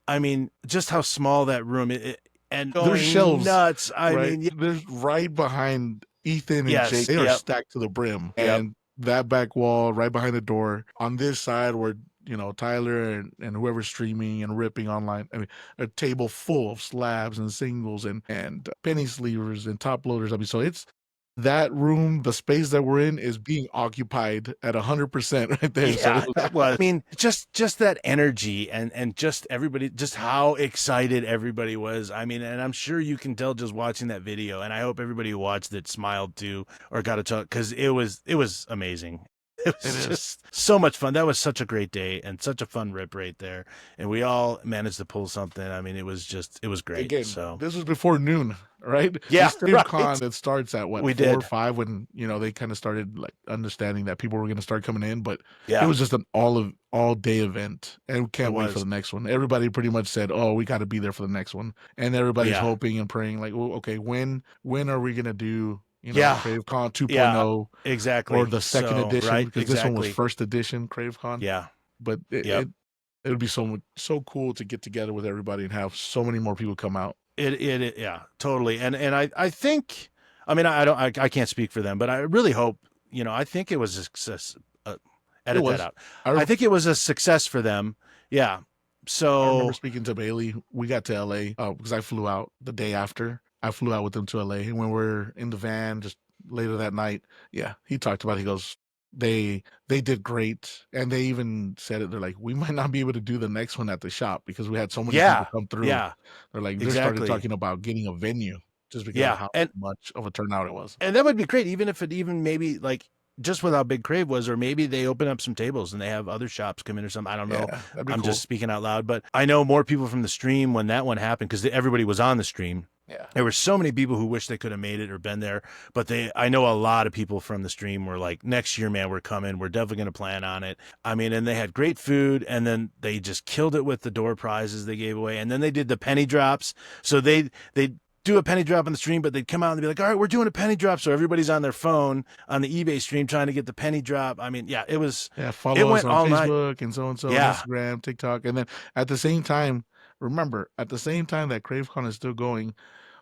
I mean, just how small that room and There's going shelves, nuts. I right? mean, yeah, There's right behind Ethan and Yes, Jake. They are yep. stacked to the brim. Yep. And that back wall right behind the door on this side where, you know, Tyler and whoever's streaming and ripping online, I mean, a table full of slabs and singles and penny sleevers and top loaders. I mean, so it's that room, the space that we're in is being occupied at 100% right there. So Yeah, that was. I mean, just that energy and just everybody, just how excited everybody was. I mean, and I'm sure you can tell just watching that video. And I hope everybody who watched it smiled too, or got a chuckle, because it was amazing. It was just so much fun. That was such a great day and such a fun rip right there. And we all managed to pull something. I mean, it was great. again, So this was before noon, right? Yeah, This right. CraveCon that starts at what, We 4 or did. 5, when, you know, they kind of started like understanding that people were going to start coming in, but it Yeah, was just an all day event, and we can't It wait for was. the next one. Everybody pretty much said, "Oh, we got to be there for the next one," and everybody's Yeah. hoping and praying, like, "Well, okay, when are we gonna do, you know, Yeah. CraveCon 2.0 Yeah, exactly. or the second So, edition?" right, Because this one was exactly. first edition CraveCon. Yeah. But Yep. it would be so cool to get together with everybody and have so many more people come out. It yeah, totally. And I think, I mean, I can't speak for them, but I really hope, you know, I think it was a success. Edit was. that out. I I think it was a success for them. Yeah. I So remember speaking to Bailey. We got to LA because I flew out the day after. I flew out with them to LA, and when we're in the van just later that night, yeah, he talked about it. He goes, they did great, and they even said it. They're like, we might not be able to do the next one at the shop because we had so many yeah, people come through. yeah, They're like, they started exactly. talking about getting a venue just because Yeah, of how and much of a turnout it was. that would be great, even if it even maybe like just with how big Crave was, or maybe they open up some tables and they have other shops come in or something. I don't know. Yeah, that'd be I'm cool. just speaking out loud, but I know more people from the stream when that one happened, because everybody was on the stream. Yeah. There were so many people who wish they could have made it or been there, but I know a lot of people from the stream were like, next year, man, we're coming. We're definitely going to plan on it. I mean, and they had great food, and then they just killed it with the door prizes they gave away. And then they did the penny drops. So they do a penny drop on the stream, but they'd come out and be like, all right, we're doing a penny drop. So everybody's on their phone on the eBay stream trying to get the penny drop. I mean, yeah, it was. Yeah, It follow us went all on night. Facebook and so, Yeah. Instagram, TikTok. And then at the same time, remember, at the same time that CraveCon is still going,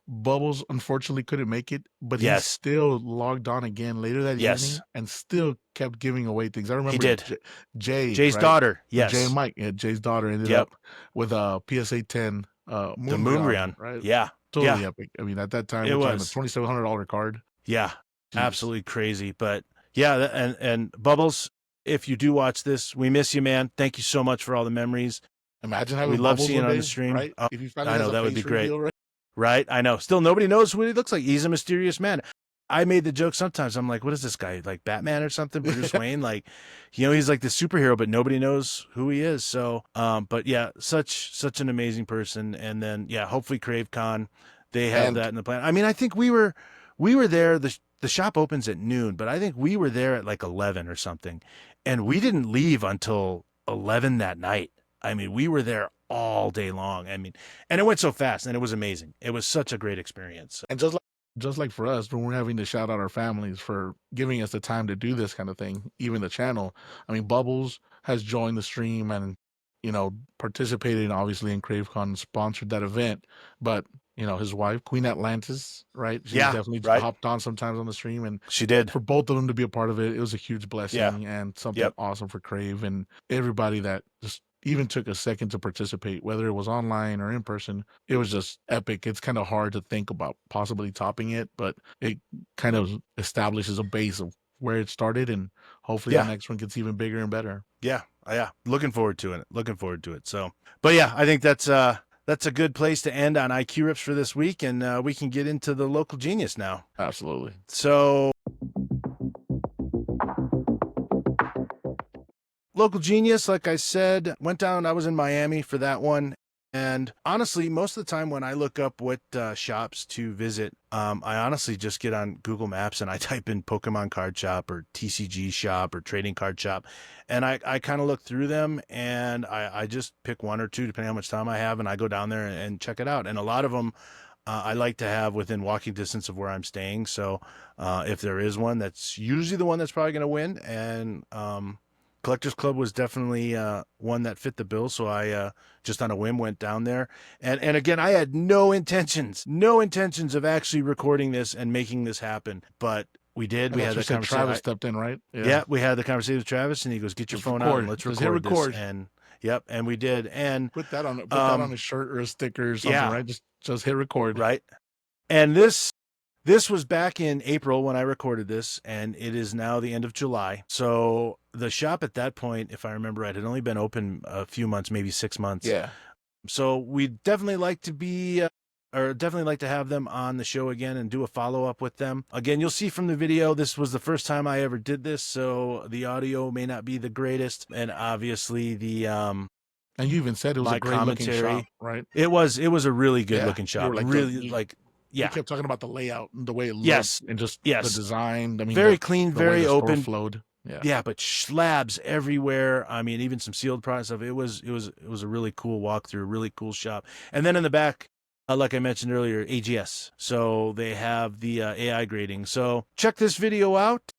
Bubbles unfortunately couldn't make it, but he Yes. still logged on again later that Yes. evening and still kept giving away things. I remember did. Jay, Jay's right? daughter. Jay Yes. and Mike. Yeah, Jay's daughter ended Yep. up with a PSA 10 The Moonbrion. right? Yeah. Totally Yeah. epic. I mean, at that time, It we're talking was. a $2,700 card. Yeah. Jeez. Absolutely crazy. But yeah, and Bubbles, if you do watch this, we miss you, man. Thank you so much for all the memories. Imagine having We love Bubbles seeing one on the day, stream. right? Oh, If you finally I know, has a that would be face great. reveal, right? Right? I know. Still, nobody knows what he looks like. He's a mysterious man. I made the joke sometimes. I'm like, what is this guy? Like Batman or something? Bruce Wayne? Like, you know, he's like the superhero, but nobody knows who he is. So, but yeah, such an amazing person. And then, yeah, hopefully CraveCon, they have And- that in the plan. I mean, I think we were there. The shop opens at noon, but I think we were there at like 11 or something. And we didn't leave until 11 that night. I mean, we were there all day long. I mean, and it went so fast, and it was amazing. It was such a great experience. And just like for us, when we're having to shout out our families for giving us the time to do this kind of thing, even the channel. I mean, Bubbles has joined the stream and, you know, participated obviously in CraveCon, sponsored that event. But, you know, his wife, Queen Atlantis, right? She Yeah, definitely right. hopped on sometimes on the stream. And She did. for both of them to be a part of it, it was a huge blessing and something Yep. awesome for Crave and everybody that just even took a second to participate, whether it was online or in person. It was just epic. It's kind of hard to think about possibly topping it, but it kind of establishes a base of where it started, and hopefully the next one gets even bigger and better. Yeah. Looking forward to it. So, but yeah, I think that's a good place to end on IQ Rips for this week, and we can get into the local genius now. Absolutely. So, local genius, like I said, went down. I was in Miami for that one. And honestly, most of the time when I look up what shops to visit, I honestly just get on Google Maps and I type in Pokemon card shop or TCG shop or trading card shop. And I kind of look through them, and I just pick one or two depending on how much time I have, and I go down there and check it out. And a lot of them I like to have within walking distance of where I'm staying. So if there is one, that's usually the one that's probably going to win. And Collectors Club was definitely one that fit the bill, so I just on a whim went down there. And again, I had no intentions of actually recording this and making this happen, but we did. We had the conversation. Travis stepped in, right? Yeah, we had the conversation with Travis, and he goes, "Get your phone out and let's record this." And yep, and we did. And put that on a shirt or a sticker or something, right? Just hit record, right? And this was back in April when I recorded this, and it is now the end of July. So the shop at that point, if I remember right, had only been open a few months, maybe 6 months. Yeah. So we'd definitely like to be, or definitely like to have them on the show again and do a follow-up with them. Again, you'll see from the video, this was the first time I ever did this, so the audio may not be the greatest. And obviously the... and you even said it was a great looking shop, right? It was a really good looking shop. You kept talking about the layout and the way it looked, and just the design. I mean, very clean, very open. Flowed. Yeah, but slabs everywhere. I mean, even some sealed product stuff. It was a really cool walkthrough, really cool shop. And then in the back, like I mentioned earlier, AGS. So they have the AI grading. So check this video out.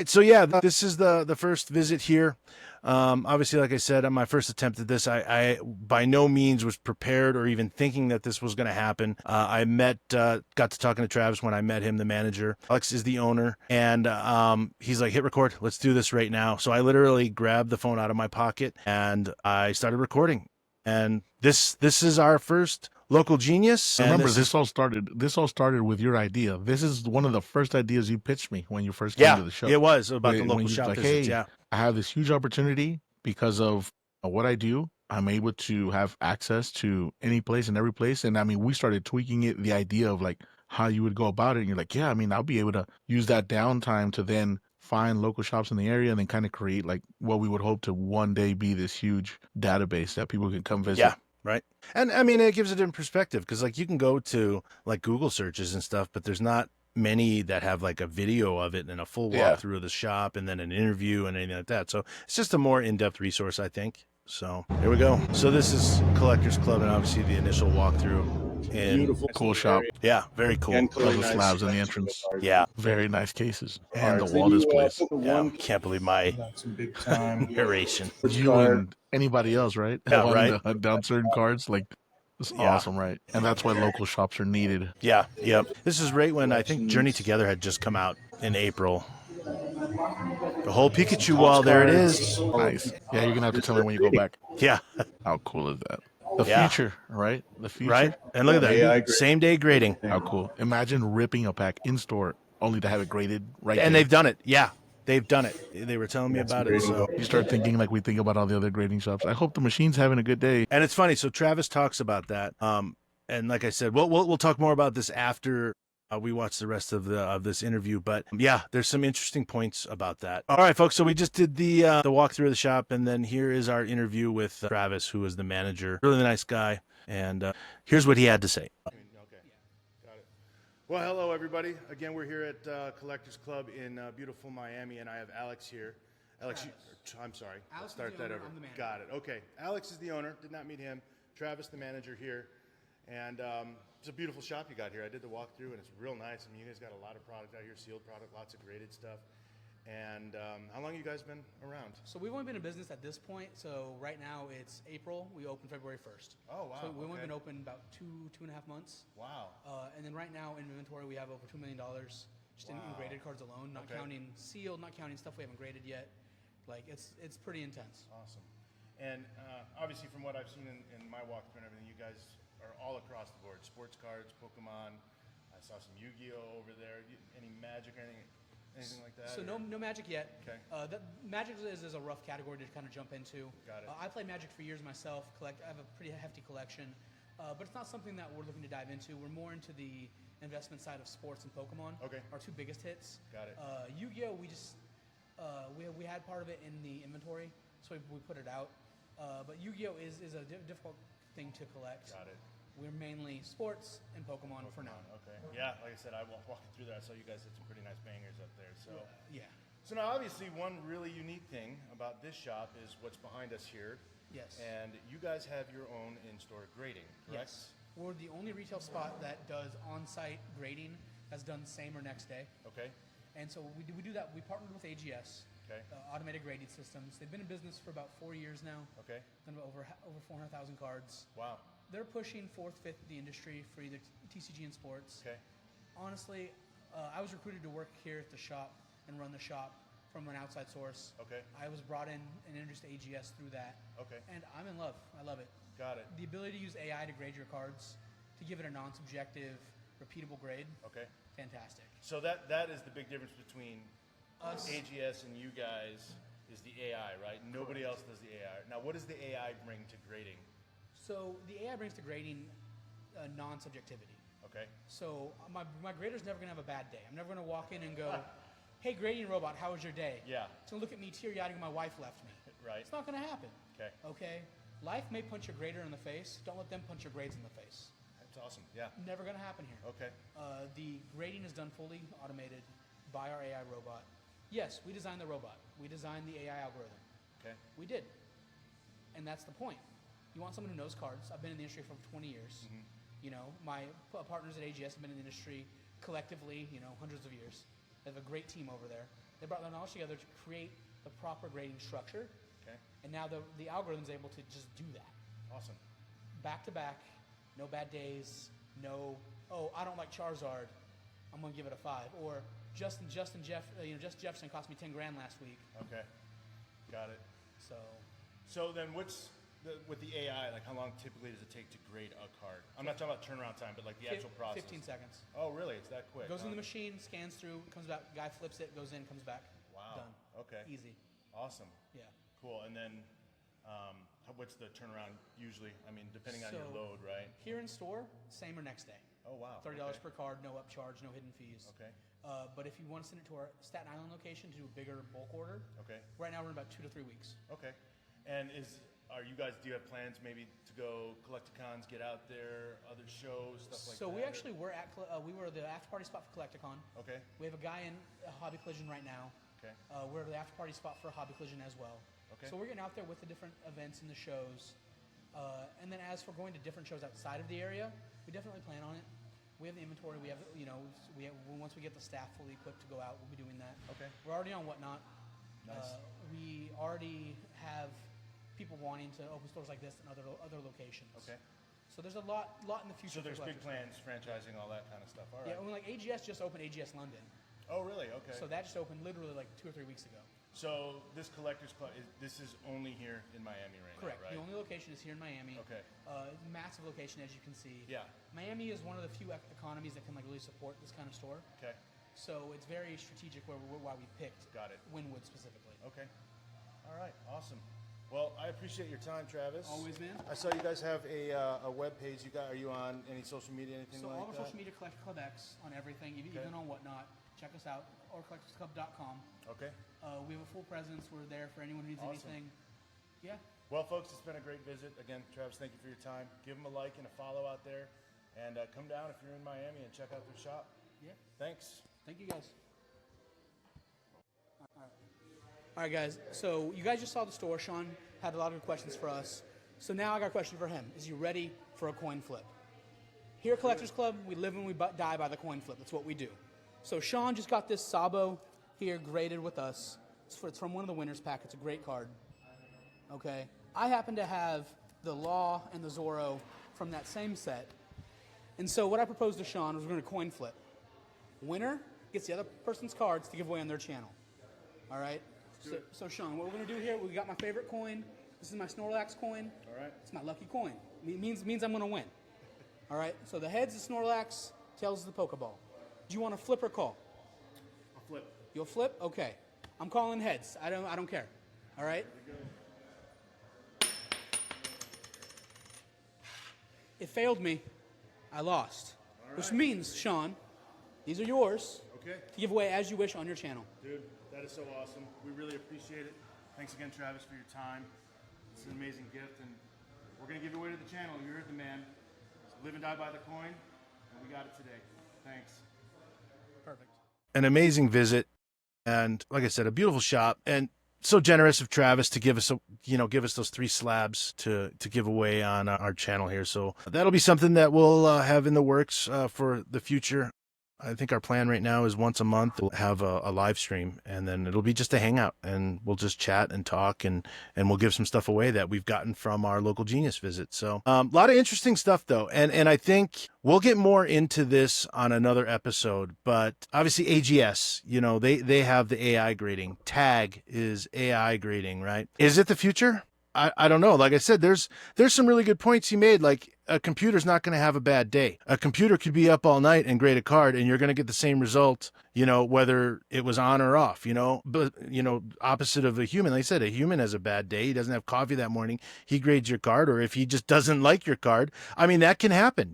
So yeah, this is the first visit here. Obviously, like I said, on my first attempt at this, I by no means was prepared or even thinking that this was going to happen. I got to talking to Travis when I met him, the manager. Alex is the owner, and he's like, hit record, let's do this right now. So I literally grabbed the phone out of my pocket and I started recording. And this is our first local genius. Remember, this all started with your idea. This is one of the first ideas you pitched me when you first came to the show. It was about the local shop visits. Hey, I have this huge opportunity because of what I do. I'm able to have access to any place and every place. And I mean, we started tweaking it, the idea of like how you would go about it. And you're like, yeah, I mean, I'll be able to use that downtime to then find local shops in the area and then kind of create like what we would hope to one day be this huge database that people can come visit. Yeah. Right. And I mean, it gives it in perspective because like you can go to like Google searches and stuff, but there's not many that have like a video of it and a full walkthrough of the shop and then an interview and anything like that. So it's just a more in-depth resource, I think. So here we go. So this is Collectors Club and obviously the initial walkthrough. Beautiful, cool shop. Yeah, very cool. And the slabs in the entrance. Yeah, very nice cases. And the wall displays. Yeah, can't believe my narration. You and anybody else, right? Yeah, right. To hunt down certain cards, like it's awesome, right? And that's why local shops are needed. Yeah, yep. This is right when I think Journey Together had just come out in April. The whole Pikachu wall, there it is. Nice. Yeah, you're gonna have to tell me when you go back. Yeah. How cool is that? The future, right? The future. Right? And look at that. Same day grading. How cool. Imagine ripping a pack in store only to have it graded right And there. they've done it. Yeah. They've done it. They were telling me about it. So you start thinking like we think about all the other grading shops. I hope the machine's having a good day. And it's funny. So Travis talks about that. And like I said, we'll talk more about this after we watch the rest of this interview. But yeah, there's some interesting points about that. All right, folks. So we just did the walkthrough of the shop, and then here is our interview with Travis, who is the manager. Really nice guy. And here's what he had to say. Okay, got it. Well, hello everybody. Again, we're here at Collectors Club in beautiful Miami, and I have Alex here. Alex, I'm sorry. Let's start that over. Got it. Okay. Alex is the owner. Did not meet him. Travis, the manager here. And it's a beautiful shop you got here. I did the walkthrough, and it's real nice. I mean, you guys got a lot of product out here, sealed product, lots of graded stuff. And how long you guys been around? So we've only been in business at this point. So right now it's April. We opened February 1st. Oh, wow. So we've only been open about two and a half months. Wow. And then right now in inventory we have over $2 million just in graded cards alone, not counting sealed, not counting stuff we haven't graded yet. Like it's pretty intense. Awesome. And obviously, from what I've seen in my walkthrough and everything, you guys are all across the board. Sports cards, Pokemon. I saw some Yu-Gi-Oh over there. Any Magic or anything like that? So no Magic yet. Okay. Magic is a rough category to kind of jump into. Got it. I played Magic for years myself. I have a pretty hefty collection, but it's not something that we're looking to dive into. We're more into the investment side of sports and Pokemon. Okay. Our two biggest hits. Got it. Yu-Gi-Oh, we just we had part of it in the inventory, so we put it out. But Yu-Gi-Oh is a difficult thing to collect. Got it. We're mainly sports and Pokemon for now. Okay. Yeah, like I said, I walking through there. I saw you guys had some pretty nice bangers up there. So Yeah. So now, obviously, one really unique thing about this shop is what's behind us here. Yes. And you guys have your own in-store grading, correct? Yes. We're the only retail spot that does on-site grading that's done same or next day. Okay. And so we do that. We partnered with AGS, Okay. Automated Grading Systems. They've been in business for about 4 years now. Okay. Done over 400,000 cards. Wow. They're pushing fourth, fifth in the industry for either TCG and sports. Okay. Honestly, I was recruited to work here at the shop and run the shop from an outside source. Okay. I was brought in and introduced to AGS through that. Okay. And I'm in love. I love it. Got it. The ability to use AI to grade your cards, to give it a non-subjective, repeatable grade. Okay. Fantastic. So that is the big difference between Us. AGS and you guys is the AI, right? Nobody else does the AI. Now, what does the AI bring to grading? So the AI brings to grading non-subjectivity. Okay. So my grader's never going to have a bad day. I'm never going to walk in and go, hey, grading robot, how was your day? Yeah. It's going to look at me teary-eyed and my wife left me. Right. It's not going to happen. Okay. Okay? Life may punch your grader in the face. Don't let them punch your grades in the face. That's awesome. Yeah. Never going to happen here. Okay. The grading is done fully automated by our AI robot. Yes, we designed the robot. We designed the AI algorithm. Okay. We did. And that's the point. You want someone who knows cards. I've been in the industry for 20 years. Mm-hmm. You know, my partners at AGS have been in the industry collectively, hundreds of years. They have a great team over there. They brought their knowledge together to create the proper grading structure. Okay. And now the algorithm's able to just do that. Awesome. Back to back, no bad days, no, I don't like Charizard, I'm going to give it a 5. Or Justin Jefferson cost me 10 grand last week. Okay. Got it. So then with the AI, like how long typically does it take to grade a card? I'm not talking about turnaround time, but like the actual process. 15 seconds. Oh, really? It's that quick? Goes in the machine, scans through, comes back, guy flips it, goes in, comes back. Wow. Done. Okay. Easy. Awesome. Yeah. Cool. And then what's the turnaround usually? I mean, depending on your So, load, right? Here in store, same or next day. Oh, wow. $30 Okay. per card, no upcharge, no hidden fees. Okay. But if you want to send it to our Staten Island location to do a bigger bulk order, Okay. right now we're in about 2 to 3 weeks. Okay. And do you have plans maybe to go Collecticons, get out there, other shows, stuff like that? So we actually were we were the after party spot for Collecticon. Okay. We have a guy in Hobby Collision right now. Okay. We're the after party spot for Hobby Collision as well. Okay. So we're getting out there with the different events and the shows. And then as for going to different shows outside of the area, we definitely plan on it. We have the inventory. We have, once we get the staff fully equipped to go out, we'll be doing that. Okay. We're already on Whatnot. Nice. We already have people wanting to open stores like this in other locations. Okay. So there's a lot in the future. So there's for big collectors. plans, franchising, all that kind of stuff. All right. Yeah, I mean, like AGS just opened AGS London. Oh, really? Okay. So that just opened literally like 2 or 3 weeks ago. So this collector's club, this is only here in Miami right Correct. now, right? The only location is here in Miami. Okay. Massive location, as you can see. Yeah. Miami is one of the few economies that can really support this kind of store. Okay. So it's very strategic why we picked Got it. Wynwood specifically. Okay. All right. Awesome. Well, I appreciate your time, Travis. Always, man. I saw you guys have a web page. Are you on any social media, anything So like that? all our social media, Collector Club X on everything, even on Whatnot. Check us out, or collectorsclub.com. Okay. We have a full presence. We're there for anyone who needs anything. Yeah. Well, folks, it's been a great visit. Again, Travis, thank you for your time. Give them a like and a follow out there. And come down if you're in Miami and check out their shop. Yeah. Thanks. Thank you, guys. All right, guys. So you guys just saw the store. Sean had a lot of good questions for us. So now I got a question for him. Is he ready for a coin flip? Here at Collectors Club, we live and we die by the coin flip. That's what we do. So Sean just got this Sabo here graded with us. It's from one of the winners pack. It's a great card. Okay. I happen to have the Law and the Zorro from that same set. And so what I proposed to Sean was we're going to coin flip. Winner gets the other person's cards to give away on their channel. All right? So Sean, what we're going to do here, we got my favorite coin. This is my Snorlax coin. All right. It's my lucky coin. It means I'm going to win. All right. So the heads is Snorlax, tails is the Pokeball. Do you want to flip or call? I'll flip. You'll flip? Okay. I'm calling heads. I don't care. All right. It failed me. I lost. All Which right. means, Sean, these are yours Okay. to give away as you wish on your channel. Dude, that is so awesome. We really appreciate it. Thanks again, Travis, for your time. It's an amazing gift, and we're going to give it away to the channel. You heard the man. Live and die by the coin, and we got it today. Thanks. Perfect. An amazing visit, and like I said, a beautiful shop, and so generous of Travis to give us give us those 3 slabs to give away on our channel here. So that'll be something that we'll have in the works for the future. I think our plan right now is once a month we'll have a live stream, and then it'll be just a hangout, and we'll just chat and talk, and we'll give some stuff away that we've gotten from our local Genius visit. So a lot of interesting stuff though, and I think we'll get more into this on another episode. But obviously AGS, they have the AI grading. Tag is AI grading, right? Is it the future? I don't know. Like I said, there's some really good points he made. Like, a computer's not going to have a bad day. A computer could be up all night and grade a card, and you're going to get the same result, whether it was on or off, but, opposite of a human. Like I said, a human has a bad day. He doesn't have coffee that morning. He grades your card, or if he just doesn't like your card, I mean, that can happen,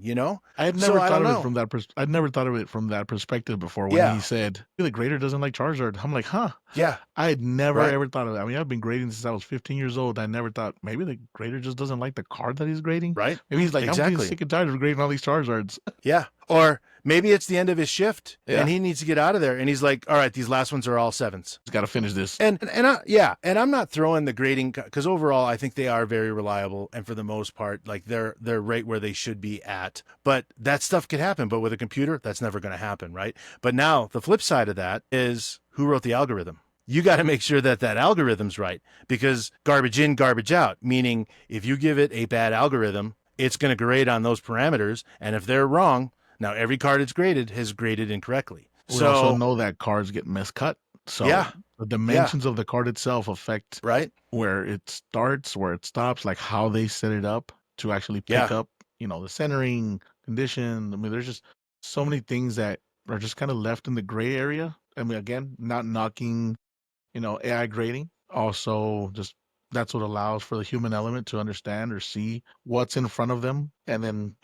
I had never thought of it from that I'd never thought of it from that perspective before when he said the grader doesn't like Charizard. I'm like, huh? Yeah. I had never Right. ever thought of it. I mean, I've been grading since I was 15 years old. I never thought maybe the grader just doesn't like the card that he's grading. Right. Maybe he's like, I'm Exactly. getting sick and tired of grading all these Charizards. Yeah. Or maybe it's the end of his shift Yeah. and he needs to get out of there. And he's like, all right, these last ones are all 7s. He's got to finish this. And I'm not throwing the grading, because overall I think they are very reliable, and for the most part, like they're right where they should be at. But that stuff could happen. But with a computer, that's never going to happen, right? But now the flip side of that is, who wrote the algorithm? You got to make sure that algorithm's right, because garbage in, garbage out, meaning if you give it a bad algorithm, it's going to grade on those parameters, and if they're wrong, now every card it's graded has graded incorrectly. We also know that cards get miscut. So Yeah. the dimensions of the card itself affect right? where it starts, where it stops, like how they set it up to actually pick up, the centering condition. I mean, there's just so many things that are just kind of left in the gray area. I mean, again, not knocking, AI grading. Also, just that's what allows for the human element to understand or see what's in front of them. And then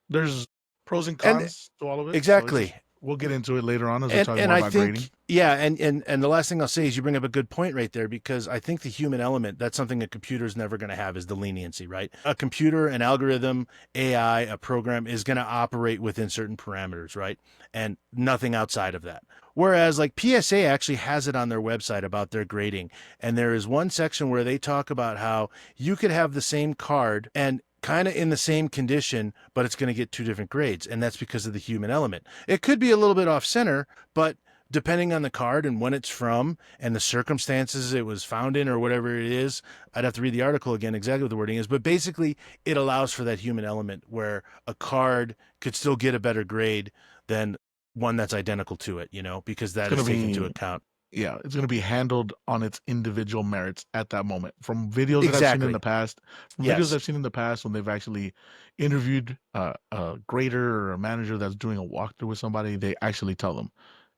there's pros and cons to all of it. Exactly. So we'll get into it later on as we talk more I about think, grading. yeah, and the last thing I'll say is you bring up a good point right there, because I think the human element, that's something a computer's never going to have, is the leniency, right? A computer, an algorithm, AI, a program is going to operate within certain parameters, right? And nothing outside of that. Whereas like PSA actually has it on their website about their grading. And there is one section where they talk about how you could have the same card and kind of in the same condition, but it's going to get 2 different grades. And that's because of the human element. It could be a little bit off center, but depending on the card and when it's from and the circumstances it was found in or whatever it is, I'd have to read the article again, exactly what the wording is. But basically it allows for that human element where a card could still get a better grade than one that's identical to it, because that is taken into account. Yeah, it's going to be handled on its individual merits at that moment. From videos that I've seen in the past, when they've actually interviewed a grader or a manager that's doing a walkthrough with somebody, they actually tell them,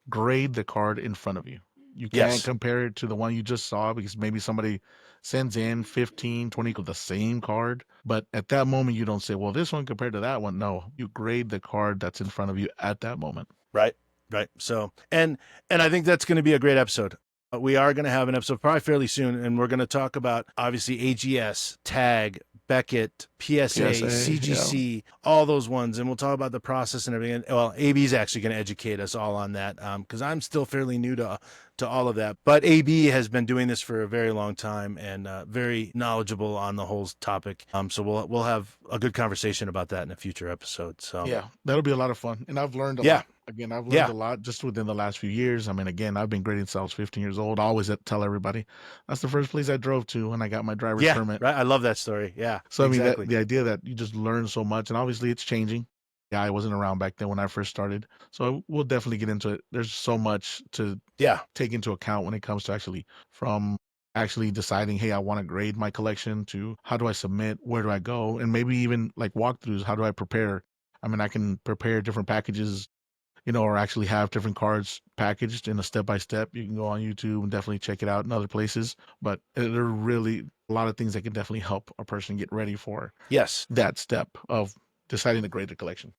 grade the card in front of you. You can't compare it to the one you just saw, because maybe somebody sends in 15, 20 of the same card. But at that moment, you don't say, well, this one compared to that one. No, you grade the card that's in front of you at that moment. Right. So, and I think that's going to be a great episode. We are going to have an episode probably fairly soon, and we're going to talk about obviously AGS, Tag, Beckett, PSA, CGC, all those ones. And we'll talk about the process and everything. Well, AB is actually going to educate us all on that, because I'm still fairly new to all of that. But AB has been doing this for a very long time and very knowledgeable on the whole topic. So we'll have a good conversation about that in a future episode. So yeah, that'll be a lot of fun. And I've learned a lot. Again, I've learned a lot just within the last few years. I mean, again, I've been grading since I was 15 years old. I always tell everybody that's the first place I drove to when I got my driver's permit. Right. I love that story. Yeah. So, I mean, the idea that you just learn so much, and obviously it's changing. Yeah, I wasn't around back then when I first started. So we'll definitely get into it. There's so much to take into account when it comes to actually from actually deciding, hey, I want to grade my collection, to how do I submit, where do I go, and maybe even like walkthroughs, how do I prepare? I mean, I can prepare different packages, or actually have different cards packaged in a step by step. You can go on YouTube and definitely check it out in other places. But there are really a lot of things that can definitely help a person get ready for Yes. that step of deciding to grade the collection.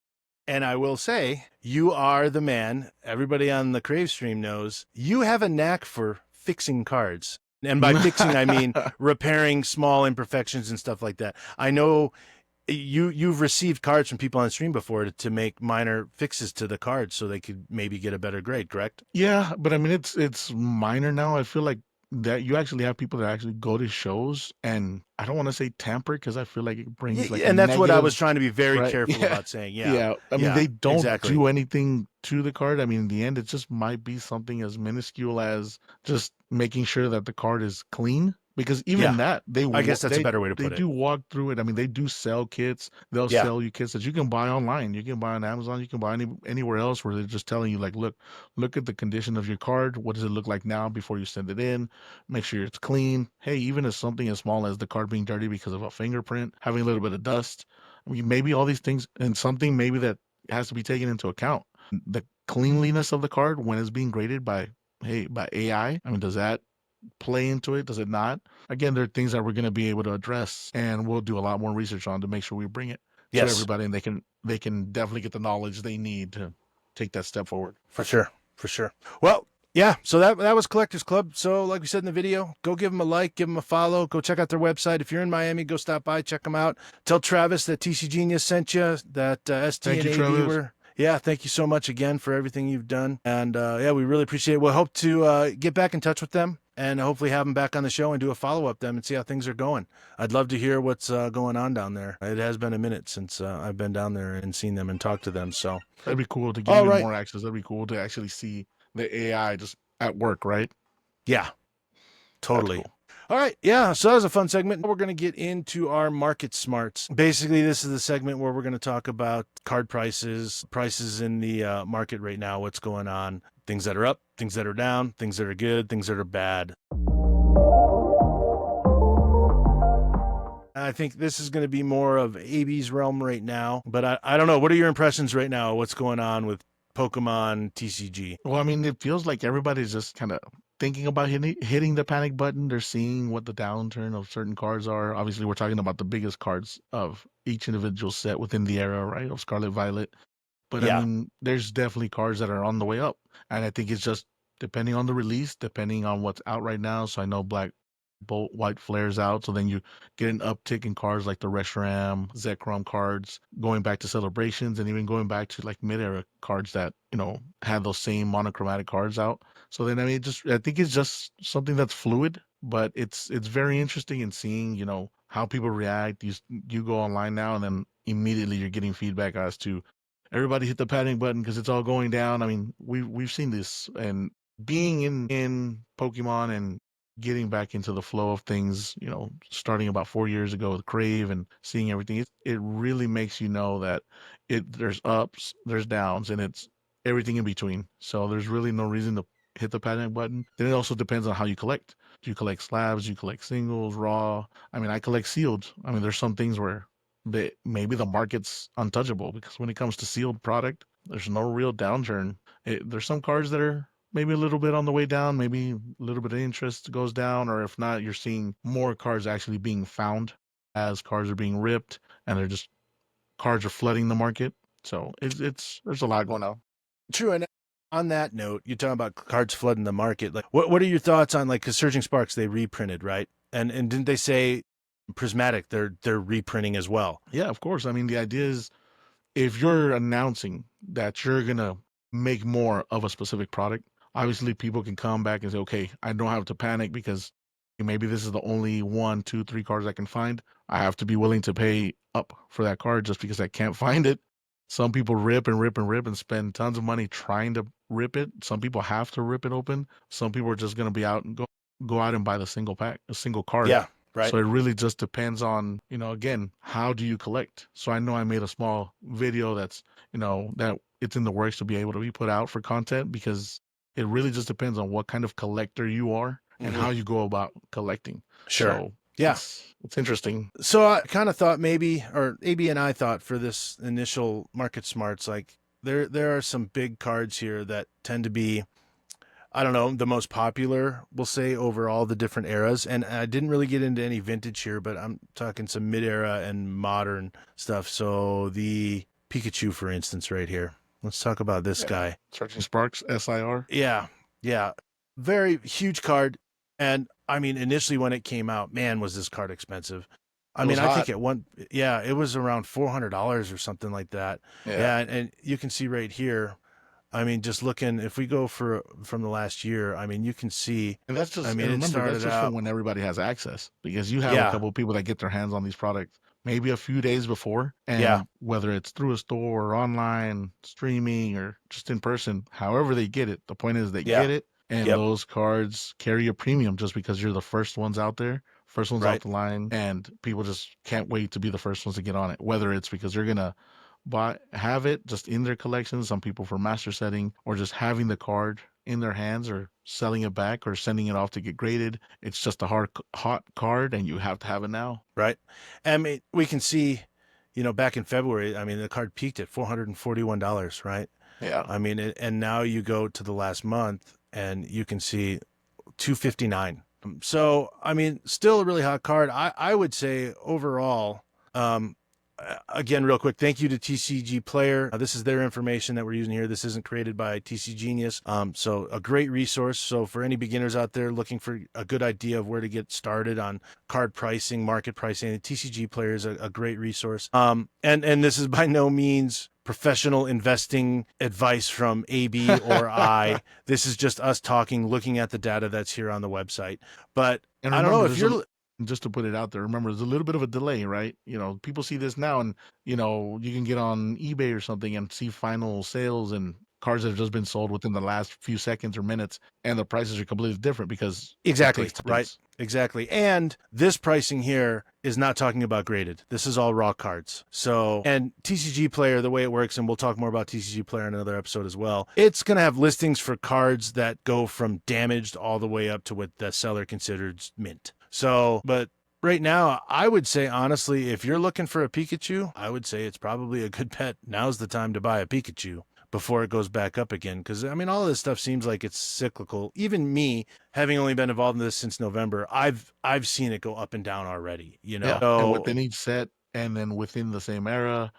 And I will say, you are the man. Everybody on the Crave stream knows you have a knack for fixing cards. And by fixing, I mean repairing small imperfections and stuff like that. I know you've received cards from people on stream before to make minor fixes to the cards so they could maybe get a better grade, correct? Yeah, but I mean it's minor now. I feel like that you actually have people that actually go to shows, and I don't want to say tamper because I feel like it brings like a And that's what I was negative, trying to be very right? careful Yeah. about saying. Yeah. Yeah. I mean, Yeah, they don't exactly. do anything to the card. I mean, in the end, it just might be something as minuscule as just making sure that the card is clean. Because even Yeah. that, I guess that's a better way to they put it. do walk through it. I mean, they do sell kits. They'll Yeah. sell you kits that you can buy online. You can buy on Amazon. You can buy anywhere else where they're just telling you, like, look at the condition of your card. What does it look like now before you send it in? Make sure it's clean. Hey, even if something as small as the card being dirty because of a fingerprint, having a little bit of dust. I mean, maybe all these things, and something maybe that has to be taken into account. The cleanliness of the card when it's being graded by AI. I mean, does that play into it? Does it not? Again, there are things that we're going to be able to address, and we'll do a lot more research on to make sure we bring it to Yes. everybody, and they can definitely get the knowledge they need to take that step forward. For sure. For sure. Well, yeah, so that was Collectors Club. So like we said in the video, go give them a like, give them a follow, go check out their website. If you're in Miami, go stop by, check them out. Tell Travis that TCGenius sent you, that ST Thank and you, AB Travis. were. Yeah, thank you so much again for everything you've done. And yeah, we really appreciate it. We'll hope to get back in touch with them and hopefully have them back on the show and do a follow-up them and see how things are going. I'd love to hear what's going on down there. It has been a minute since I've been down there and seen them and talked to them. So That'd be cool to get All even right. more access. That'd be cool to actually see the AI just at work, right? yeah, totally. That's cool. All right. Yeah. So that was a fun segment. We're going to get into our market smarts. Basically, this is the segment where we're going to talk about card prices in the market right now, what's going on, things that are up, things that are down, things that are good, things that are bad. I think this is going to be more of AB's realm right now, but I don't know. What are your impressions right now? What's going on with Pokemon TCG? Well, I mean, it feels like everybody's just kind of thinking about hitting the panic button. They're seeing what the downturn of certain cards are. Obviously, we're talking about the biggest cards of each individual set within the era, right, of Scarlet Violet. But I Yeah. mean, there's definitely cards that are on the way up. And I think it's just depending on the release, depending on what's out right now. So I know Black Bolt White flares out. So then you get an uptick in cards like the Reshiram, Zekrom cards, going back to celebrations, and even going back to like mid-era cards that, had those same monochromatic cards out. So then, I mean, I think it's just something that's fluid, but it's very interesting in seeing, how people react. You go online now, and then immediately you're getting feedback as to everybody hit the panic button because it's all going down. I mean, we've seen this, and being in Pokemon and getting back into the flow of things, starting about 4 years ago with Crave and seeing everything, it really makes you know that there's ups, there's downs, and it's everything in between. So there's really no reason to hit the panic button. Then it also depends on how you collect. Do you collect slabs? Do you collect singles, raw? I mean, I collect sealed. I mean, there's some things where maybe the market's untouchable because when it comes to sealed product, there's no real downturn. There's some cards that are maybe a little bit on the way down, maybe a little bit of interest goes down, or if not, you're seeing more cards actually being found as cards are being ripped, and cards are flooding the market. So there's a lot going on. True. And on that note, you're talking about cards flooding the market. Like, what are your thoughts on, like, because Surging Sparks, they reprinted, right? And didn't they say Prismatic, they're reprinting as well? Yeah, of course. I mean, the idea is if you're announcing that you're gonna make more of a specific product, obviously people can come back and say, okay, I don't have to panic because maybe this is the only 1, 2, 3 cards I can find. I have to be willing to pay up for that card just because I can't find it. Some people rip and rip and rip and spend tons of money trying to rip it. Some people have to rip it open. Some people are just going to be out and go out and buy a single card. Yeah, right. So it really just depends on, again, how do you collect? So I know I made a small video that's, that it's in the works to be able to be put out for content because it really just depends on what kind of collector you are and how you go about collecting. Sure. So Yeah. it's interesting. So I kind of thought maybe, or AB and I thought for this initial market smarts, like there are some big cards here that tend to be, I don't know, the most popular, we'll say, over all the different eras. And I didn't really get into any vintage here, but I'm talking some mid-era and modern stuff. So the Pikachu, for instance, right here. Let's talk about this guy. Searching Sparks, SIR. Yeah. Yeah. Very huge card. And I mean, initially when it came out, man, was this card expensive. I mean, I think it was around $400 or something like that. Yeah. And you can see right here, I mean, just looking, if we go from the last year, I mean, you can see. And that's just, I mean, remember, that's just out from when everybody has access, because you have a couple of people that get their hands on these products maybe a few days before. And whether it's through a store or online, streaming, or just in person, however they get it, the point is they get it. And those cards carry a premium just because you're the first ones out there, first ones off the line, and people just can't wait to be the first ones to get on it, whether it's because they're going to have it just in their collection, some people for master setting, or just having the card in their hands, or selling it back, or sending it off to get graded. It's just a hot card, and you have to have it now. Right. I mean, we can see, back in February, I mean, the card peaked at $441, right? Yeah. I mean, and now you go to the last month and you can see $259. So, I mean, still a really hot card. I would say overall, again, real quick, thank you to TCG Player. This is their information that we're using here. This isn't created by TCGenius. So a great resource. So for any beginners out there looking for a good idea of where to get started on card pricing, market pricing, TCG Player is a great resource. And this is by no means professional investing advice from AB or I. This is just us talking, looking at the data that's here on the website. But I don't know if you're... Just to put it out there, remember, there's a little bit of a delay, right? People see this now, and, you can get on eBay or something and see final sales and cards that have just been sold within the last few seconds or minutes, and the prices are completely different because... Exactly, right? Exactly. And this pricing here is not talking about graded. This is all raw cards. So, and TCG Player, the way it works, and we'll talk more about TCG Player in another episode as well, it's going to have listings for cards that go from damaged all the way up to what the seller considers mint. So, but right now, I would say, honestly, if you're looking for a Pikachu, I would say it's probably a good bet. Now's the time to buy a Pikachu before it goes back up again. Because, I mean, all of this stuff seems like it's cyclical. Even me, having only been involved in this since November, I've seen it go up and down already, Yeah, So, and within each set, and then within the same era,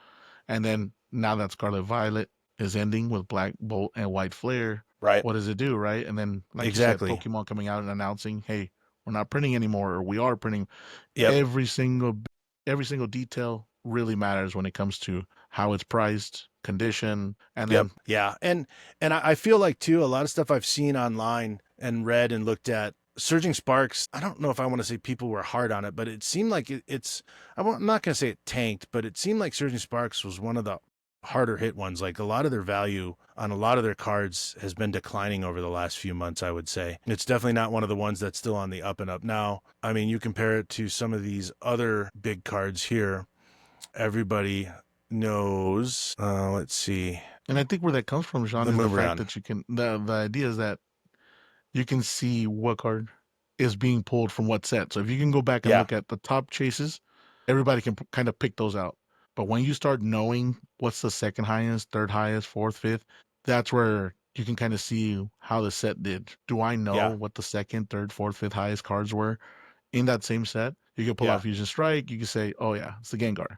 and then now that Scarlet Violet is ending with Black Bolt and White Flare, right? What does it do, right? And then, like exactly, you said, Pokemon coming out and announcing, hey, we're not printing anymore, or we are printing. Every single detail really matters when it comes to how it's priced, condition, and then and I feel like too, a lot of stuff I've seen online and read and looked at, Surging Sparks, I don't know if I want to say people were hard on it, but it seemed like I'm not going to say it tanked, but it seemed like Surging Sparks was one of the harder hit ones. Like a lot of their value on a lot of their cards has been declining over the last few months, I would say. It's definitely not one of the ones that's still on the up and up now. I mean, you compare it to some of these other big cards here. Everybody knows, let's see. And I think where that comes from, Sean, is the fact that you can, the idea is that you can see what card is being pulled from what set. So if you can go back and look at the top chases, everybody can kind of pick those out. But when you start knowing what's the second highest, third highest, fourth, fifth, that's where you can kind of see how the set did. Do I know what the second, third, fourth, fifth highest cards were in that same set? You can pull out Fusion Strike. You can say, oh yeah, it's the Gengar.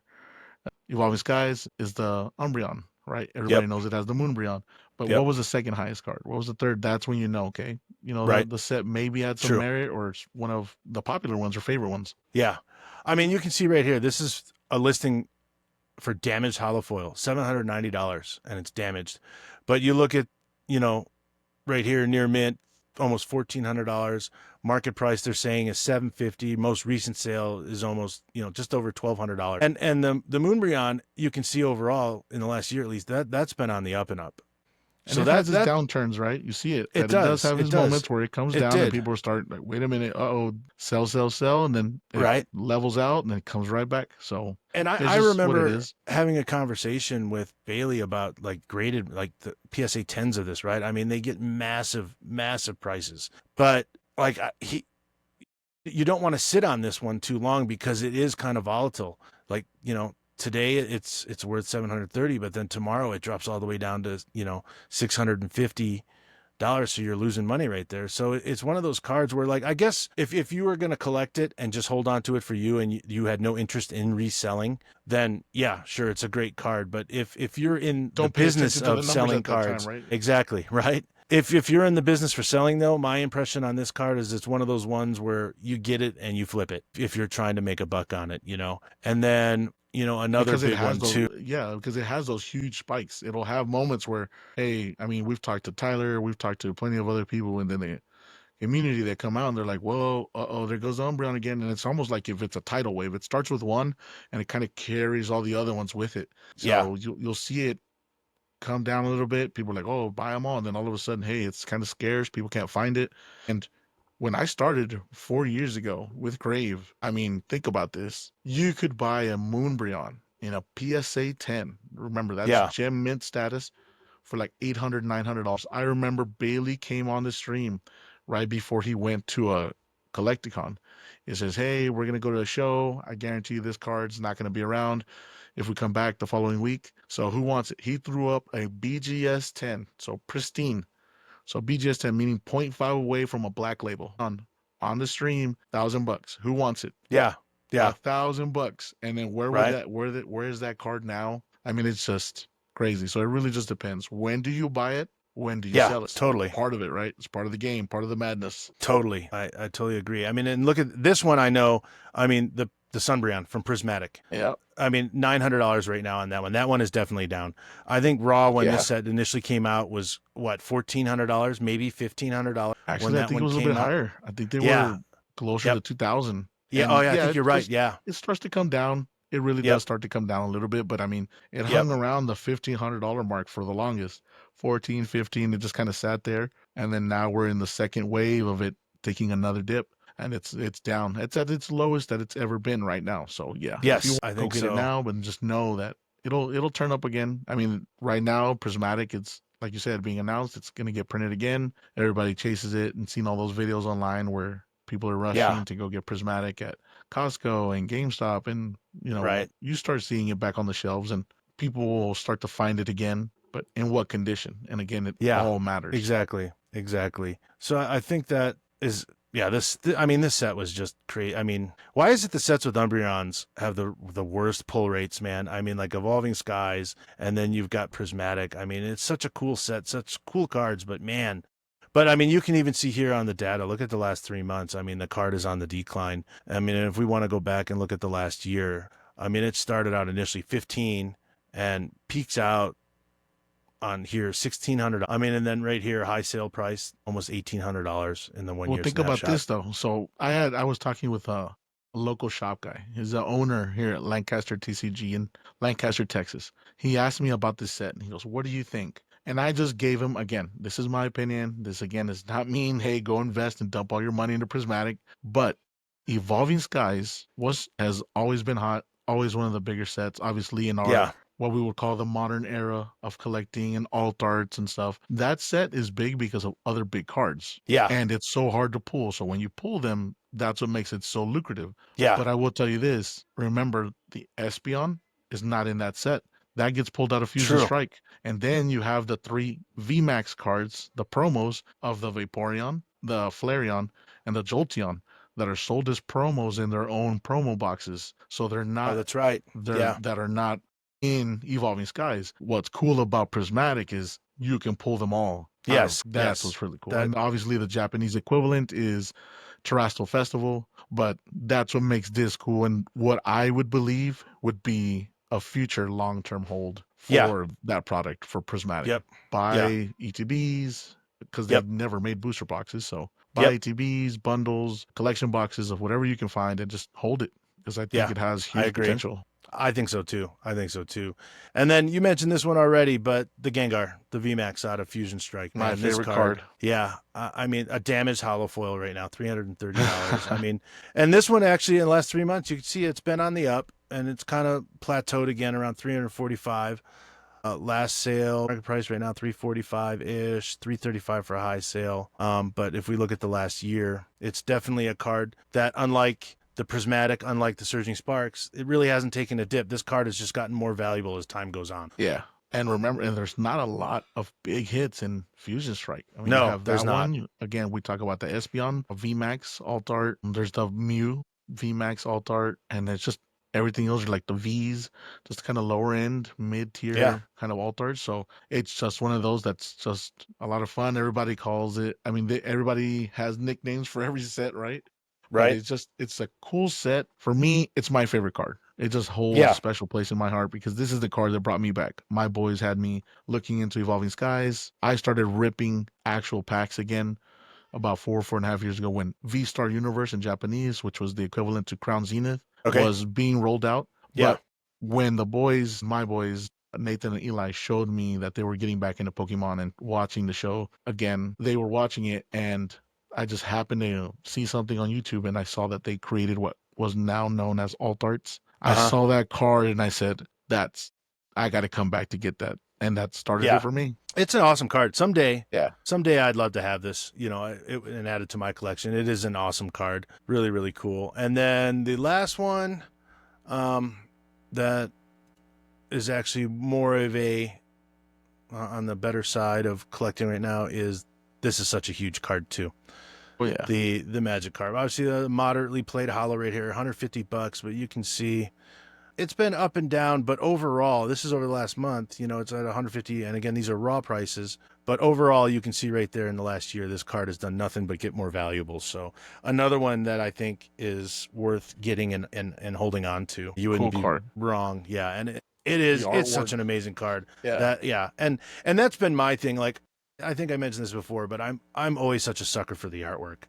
Evolving Skies is the Umbreon, right? Everybody knows it has the Moonbreon. But what was the second highest card? What was the third? That's when you know, okay, the set maybe had some merit, or it's one of the popular ones or favorite ones. Yeah. I mean, you can see right here, this is a listing for damaged holofoil, $790, and it's damaged. But you look at, right here near mint, almost $1,400. Market price they're saying is $750. Most recent sale is almost, just over $1,200. And the Moonbreon, you can see overall in the last year at least that's been on the up and up. And so it has its downturns, right? You see it. It does have its moments where it comes down and people start like, wait a minute, sell, and then it levels out and then it comes right back. So, and I remember having a conversation with Bailey about like graded, like the PSA 10s of this, right? I mean, they get massive, massive prices, but like you don't want to sit on this one too long because it is kind of volatile. Like, today it's worth 730, but then tomorrow it drops all the way down to, $650. So you're losing money right there. So it's one of those cards where, like, I guess if you were going to collect it and just hold on to it for you and you had no interest in reselling, then yeah, sure, it's a great card. But if you're in the business of selling cards, right? exactly, right? If you're in the business for selling, though, my impression on this card is it's one of those ones where you get it and you flip it if you're trying to make a buck on it, And then, another Because it big has one those, too. yeah, because it has those huge spikes. It'll have moments where, hey, I mean, we've talked to Tyler, we've talked to plenty of other people, and then the community that come out and they're like, whoa, there goes Umbreon again. And it's almost like if it's a tidal wave, it starts with one and it kind of carries all the other ones with it. Yeah. So you'll see it come down a little bit. People are like, oh, buy them all. And then all of a sudden, hey, it's kind of scarce. People can't find it. And when I started 4 years ago with Crave, I mean, think about this. You could buy a Moonbreon in a PSA 10. Remember, that's Yeah. gem mint status for like $800, $900. I remember Bailey came on the stream right before he went to a Collecticon. He says, hey, we're going to go to a show. I guarantee you this card's not going to be around if we come back the following week. So who wants it? He threw up a BGS 10, so pristine. So BGS 10 meaning 0.5 away from a black label on the stream, $1,000. Who wants it? Yeah. Yeah. $1,000. And then where is that card now? I mean, it's just crazy. So it really just depends. When do you buy it? When do you sell it? Totally. Part of it, right? It's part of the game, part of the madness. Totally. I totally agree. I mean, and look at this one. I know, I mean, the Sunbreon from Prismatic. Yeah. I mean, $900 right now on that one. That one is definitely down. I think raw when Yeah. this set initially came out was what, $1,400, maybe $1,500. Actually, I think it was a little bit higher. I think they Yeah. were closer to 2,000. Yeah. And Oh yeah. I think it you're right. just- Yeah. It starts to come down. It really Yep. does start to come down a little bit, but I mean, it Yep. hung around the $1,500 mark for the longest. 14, 15, it just kind of sat there. And then now we're in the second wave of it taking another dip, and it's down. It's at its lowest that it's ever been right now. So yeah. Yes, if you I want, think go get so. it now, but just know that it'll turn up again. I mean, right now, Prismatic, it's like you said, being announced, it's gonna get printed again. Everybody chases it and seen all those videos online where people are rushing to go get Prismatic at Costco and GameStop, and Right. you start seeing it back on the shelves and people will start to find it again, but in what condition? And again, it all matters. Exactly. So I think that is, yeah, this set was just crazy. I mean, why is it the sets with Umbreons have the worst pull rates, man? I mean, like Evolving Skies, and then you've got Prismatic. I mean, it's such a cool set, such cool cards, but man. But I mean, you can even see here on the data, look at the last 3 months. I mean, the card is on the decline. I mean, if we want to go back and look at the last year, I mean, it started out initially 15 and peaks out on here 1,600. I mean, and then right here, high sale price, almost $1,800 in the 1 year. Well, think about this though. So I was talking with a local shop guy. He's the owner here at Lancaster TCG in Lancaster, Texas. He asked me about this set and he goes, "What do you think?" And I just gave him, again, this is my opinion. This again is not mean, hey, go invest and dump all your money into Prismatic. But Evolving Skies has always been hot, always one of the bigger sets, obviously in our what we would call the modern era of collecting and alt arts and stuff. That set is big because of other big cards. Yeah. And it's so hard to pull. So when you pull them, that's what makes it so lucrative. Yeah. But I will tell you this, remember the Espeon is not in that set. That gets pulled out of Fusion Strike. And then you have the 3 VMAX cards, the promos of the Vaporeon, the Flareon, and the Jolteon that are sold as promos in their own promo boxes. So they're not that's right. That are not in Evolving Skies. What's cool about Prismatic is you can pull them all. Yes. That's what's really cool. And obviously the Japanese equivalent is Terrestrial Festival, but that's what makes this cool and what I would believe would be a future long-term hold for that product for Prismatic. Yep. Buy ETBs because they've never made booster boxes. So buy ETBs, bundles, collection boxes of whatever you can find and just hold it because I think it has huge potential. I think so too. And then you mentioned this one already, but the Gengar, the VMAX out of Fusion Strike. My favorite card. Yeah. I mean, a damaged hollow foil right now, $330. I mean, and this one actually in the last 3 months, you can see it's been on the up and it's kind of plateaued again around 345. Last sale, market price right now, 345-ish, 335 for a high sale. But if we look at the last year, it's definitely a card that, unlike the Prismatic, unlike the Surging Sparks, it really hasn't taken a dip. This card has just gotten more valuable as time goes on. Yeah. And remember, and there's not a lot of big hits in Fusion Strike. I mean, No, you have there's that not. one. Again, we talk about the Espeon, VMAX, Alt Art. There's the Mew, VMAX, Alt Art. And it's just everything else, like the Vs, just kind of lower end, mid tier kind of Alt Art. So it's just one of those that's just a lot of fun. Everybody calls it. I mean, everybody has nicknames for every set, right? But it's a cool set. For me, it's my favorite card. It just holds a special place in my heart because this is the card that brought me back. My boys had me looking into Evolving Skies. I started ripping actual packs again about 4.5 years ago when V-Star Universe in Japanese, which was the equivalent to Crown Zenith, was being rolled out. But when the boys, my boys, Nathan and Eli, showed me that they were getting back into Pokemon and watching the show again, they were watching it, and I just happened to see something on YouTube, and I saw that they created what was now known as Alt Arts. I saw that card, and I said, I got to come back to get that. And that started it for me. It's an awesome card. Someday I'd love to have this, and add it to my collection. It is an awesome card. Really, really cool. And then the last one that is actually more of a, on the better side of collecting right now, is this is such a huge card too. Oh, yeah. The Magic card. Obviously, the moderately played hollow right here, $150, but you can see it's been up and down. But overall, this is over the last month, it's at 150. And again, these are raw prices. But overall, you can see right there in the last year, this card has done nothing but get more valuable. So another one that I think is worth getting and holding on to. You wouldn't be wrong. Yeah. And it's such an amazing card. Yeah. And that's been my thing. Like, I think I mentioned this before, but I'm always such a sucker for the artwork.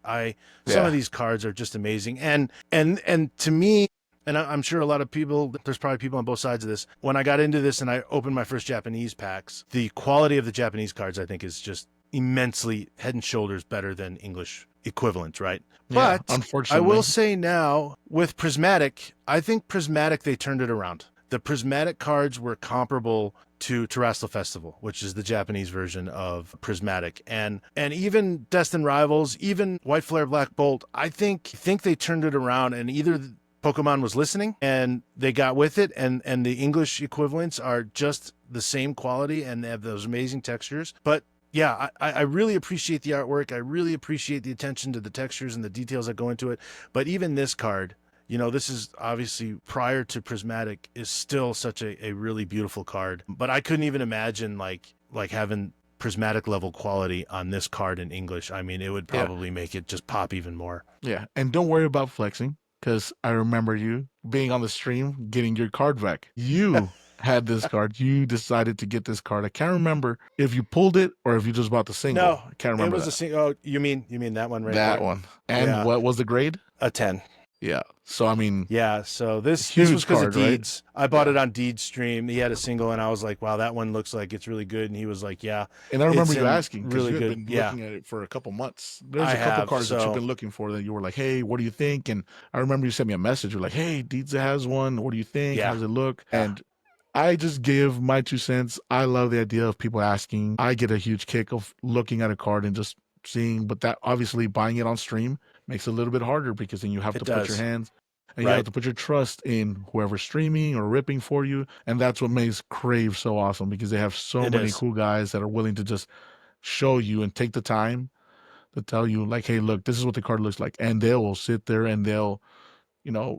Some of these cards are just amazing. And to me, and I'm sure a lot of people, there's probably people on both sides of this. When I got into this and I opened my first Japanese packs, the quality of the Japanese cards, I think, is just immensely head and shoulders better than English equivalents, right? Yeah, but unfortunately, I will say now with Prismatic, I think Prismatic, they turned it around. The Prismatic cards were comparable to Terrestrial Festival, which is the Japanese version of Prismatic, and even Destined Rivals, even White Flare, Black Bolt. I think they turned it around, and either Pokemon was listening and they got with it, and the English equivalents are just the same quality and they have those amazing textures. But yeah, I really appreciate the artwork. I really appreciate the attention to the textures and the details that go into it. But even this card, this is obviously prior to Prismatic, is still such a really beautiful card. But I couldn't even imagine like having Prismatic level quality on this card in English. I mean, it would probably make it just pop even more. Yeah. And don't worry about flexing, because I remember you being on the stream, getting your card back. You had this card. You decided to get this card. I can't remember if you pulled it or if you just bought the single. No, I can't remember. It was a single. Oh, you mean that one right that there? one. And what was the grade? A 10. Yeah. So, I mean. Yeah. So this was because of Deeds. Right? I bought it on Deeds stream. He had a single and I was like, wow, that one looks like it's really good. And he was like, yeah. And I remember you asking, because really you had good. been looking at it for a couple months. There's a couple cards that you've been looking for that you were like, hey, what do you think? And I remember you sent me a message. You're like, hey, Deeds has one. What do you think? Yeah. How does it look? And I just give my 2 cents. I love the idea of people asking. I get a huge kick of looking at a card and just seeing, but that obviously buying it on stream makes it a little bit harder, because then you have to put your hands and you have to put your trust in whoever's streaming or ripping for you. And that's what makes Crave so awesome, because they have so many cool guys that are willing to just show you and take the time to tell you, like, hey, look, this is what the card looks like. And they will sit there and they'll,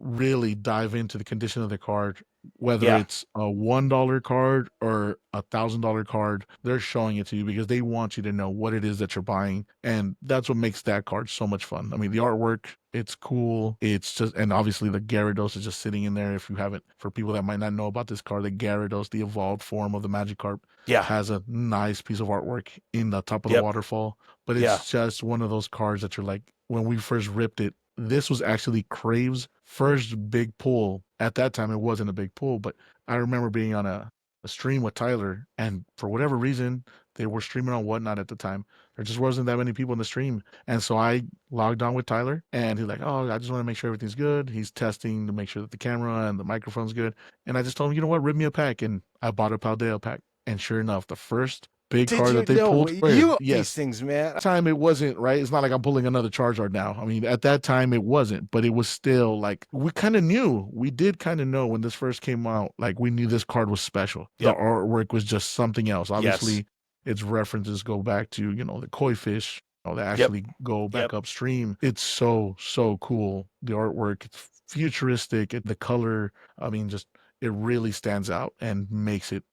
really dive into the condition of the card, whether it's a $1 card or $1,000 card. They're showing it to you because they want you to know what it is that you're buying. And that's what makes that card so much fun. I mean, the artwork, it's cool. It's just, and obviously the Gyarados is just sitting in there. If you haven't, for people that might not know about this card, the Gyarados, the evolved form of the Magikarp, has a nice piece of artwork in the top of the waterfall. But it's just one of those cards that you're like, when we first ripped it, this was actually Crave's first big pull. At that time, it wasn't a big pull, but I remember being on a stream with Tyler, and for whatever reason, they were streaming on Whatnot at the time. There just wasn't that many people in the stream. And so I logged on with Tyler, and he's like, oh, I just want to make sure everything's good. He's testing to make sure that the camera and the microphone's good. And I just told him, you know what, rip me a pack. And I bought a Paldea pack. And sure enough, the first big Did card you that they know pulled, you these yes. things, man? At that time it wasn't, right? It's not like I'm pulling another Charizard now. I mean, at that time it wasn't, but it was still like we kind of knew. We did kind of know when this first came out. Like we knew this card was special. Yep. The artwork was just something else. Obviously, Yes. its references go back to the koi fish. That actually go back upstream. It's so cool. The artwork, it's futuristic. The color, I mean, just it really stands out and makes it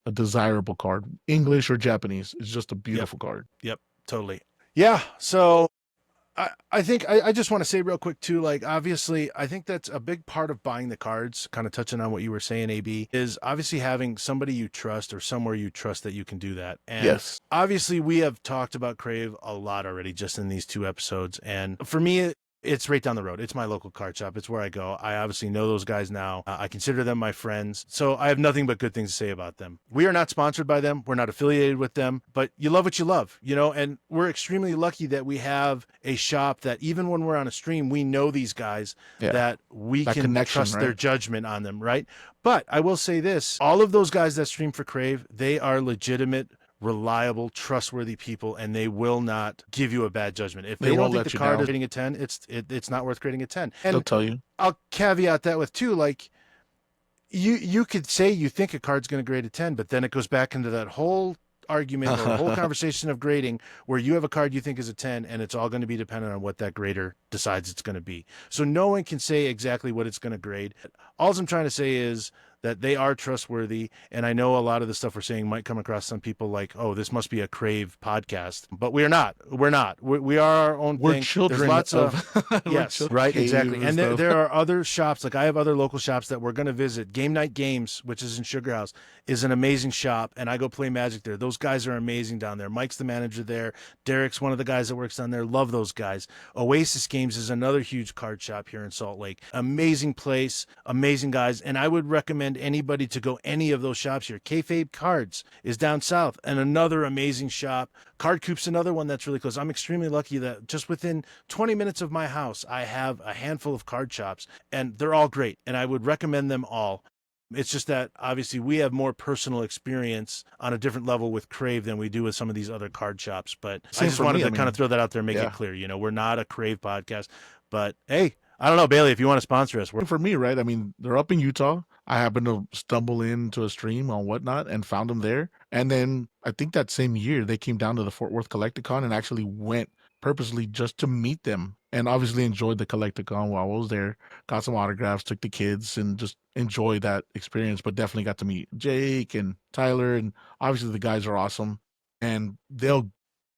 a desirable card. English or Japanese, it's just a beautiful card. Yep, totally. Yeah, so I think I just want to say real quick too, like obviously I think that's a big part of buying the cards, kind of touching on what you were saying, AB, is obviously having somebody you trust or somewhere you trust that you can do that. And Yes. obviously we have talked about Crave a lot already just in these 2 episodes. And for me, it's right down the road. It's my local card shop. It's where I go. I obviously know those guys now. I consider them my friends. So I have nothing but good things to say about them. We are not sponsored by them. We're not affiliated with them, but you love what you love, and we're extremely lucky that we have a shop that even when we're on a stream, we know these guys that we That can connection, trust their right? judgment on them, right? But I will say this, all of those guys that stream for Crave, they are legitimate, reliable, trustworthy people, and they will not give you a bad judgment. If they don't won't think let the you card down. is rating a 10, it's not worth grading a 10. And They'll tell you. I'll caveat that with too, like you could say you think a card's going to grade a 10, but then it goes back into that whole argument or a whole conversation of grading where you have a card you think is a 10 and it's all going to be dependent on what that grader decides it's going to be. So no one can say exactly what it's going to grade. All I'm trying to say is that they are trustworthy. And I know a lot of the stuff we're saying might come across some people like, oh, this must be a Crave podcast, but we're not. We are our own We're thing. children There's lots of we're yes, children right, of exactly. Cave And stuff. there are other shops, like I have other local shops that we're going to visit. Game Night Games, which is in Sugar House, is an amazing shop, and I go play Magic there. Those guys are amazing down there. Mike's the manager there. Derek's one of the guys that works down there. Love those guys. Oasis Games is another huge card shop here in Salt Lake. Amazing place, amazing guys, and I would recommend anybody to go any of those shops here. Kayfabe Cards is down south, and another amazing shop. Card Coop's another one that's really close. I'm extremely lucky that just within 20 minutes of my house, I have a handful of card shops, and they're all great, and I would recommend them all. It's just that obviously we have more personal experience on a different level with Crave than we do with some of these other card shops. But Same I just for wanted me, to I kind of mean, throw that out there and make yeah. it clear. We're not a Crave podcast, but hey, I don't know, Bailey, if you want to sponsor us. For me, right? I mean, they're up in Utah. I happened to stumble into a stream on Whatnot and found them there. And then I think that same year they came down to the Fort Worth Collecticon and actually went purposely just to meet them. And obviously enjoyed the Collecticon while I was there. Got some autographs, took the kids, and just enjoyed that experience. But definitely got to meet Jake and Tyler, and obviously the guys are awesome. And they'll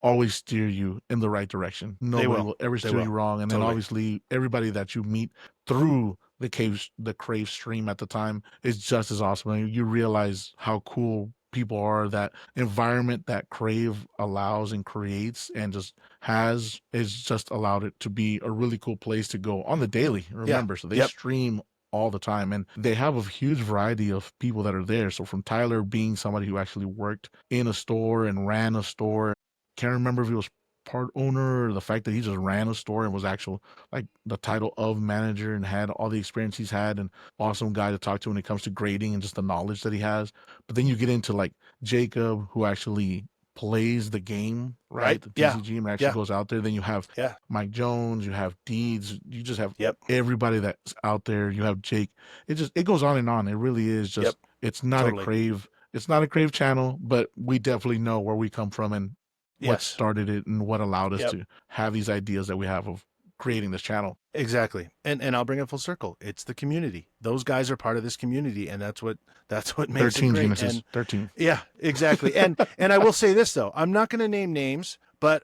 always steer you in the right direction. Nobody will ever steer you wrong. And then obviously everybody that you meet through the Crave stream at the time is just as awesome. And you realize how cool people are. That environment that Crave allows and creates and just has is just allowed it to be a really cool place to go on the daily. Remember, so they stream all the time, and they have a huge variety of people that are there. So from Tyler being somebody who actually worked in a store and ran a store, can't remember if he was part owner or the fact that he just ran a store and was actual like the title of manager and had all the experience he's had, and awesome guy to talk to when it comes to grading and just the knowledge that he has. But then you get into like Jacob, who actually plays the game, right? The TCG and actually goes out there. Then you have Mike Jones, you have Deeds, you just have everybody that's out there. You have Jake. It goes on and on. It really is just it's not a Crave. It's not a Crave channel, but we definitely know where we come from and what started it and what allowed us to have these ideas that we have of creating this channel. Exactly. And I'll bring it full circle. It's the community. Those guys are part of this community, and that's what makes 13 it great. geniuses. And, 13. Yeah, exactly. And I will say this though, I'm not going to name names, but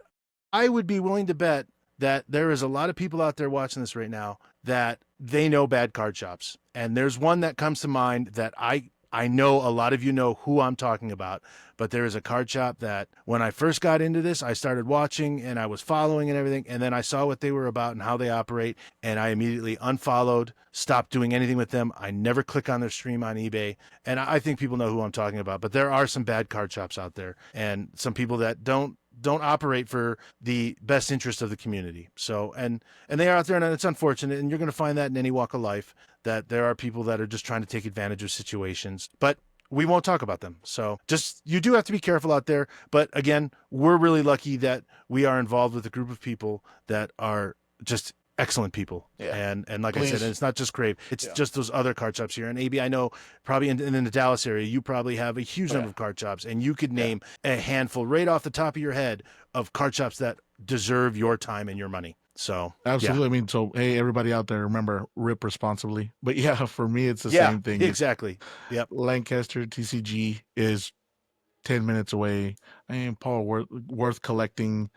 I would be willing to bet that there is a lot of people out there watching this right now that they know bad card shops. And there's one that comes to mind that I know a lot of you know who I'm talking about, but there is a card shop that when I first got into this, I started watching and I was following and everything. And then I saw what they were about and how they operate. And I immediately unfollowed, stopped doing anything with them. I never click on their stream on eBay. And I think people know who I'm talking about, but there are some bad card shops out there and some people that don't operate for the best interest of the community. So, and they are out there, and it's unfortunate. And you're going to find that in any walk of life, that there are people that are just trying to take advantage of situations. But we won't talk about them. So just, you do have to be careful out there. But again, we're really lucky that we are involved with a group of people that are just excellent people. Yeah. And like I Please. said, and it's not just Crave, it's just those other card shops here. And AB, I know probably in the Dallas area, you probably have a huge number of card shops, and you could name a handful right off the top of your head of card shops that deserve your time and your money. So Absolutely. I mean, so hey, everybody out there, remember, rip responsibly. But yeah, for me, it's the same thing. Exactly. Yep. Lancaster TCG is 10 minutes away. I mean, Paul, worth collecting.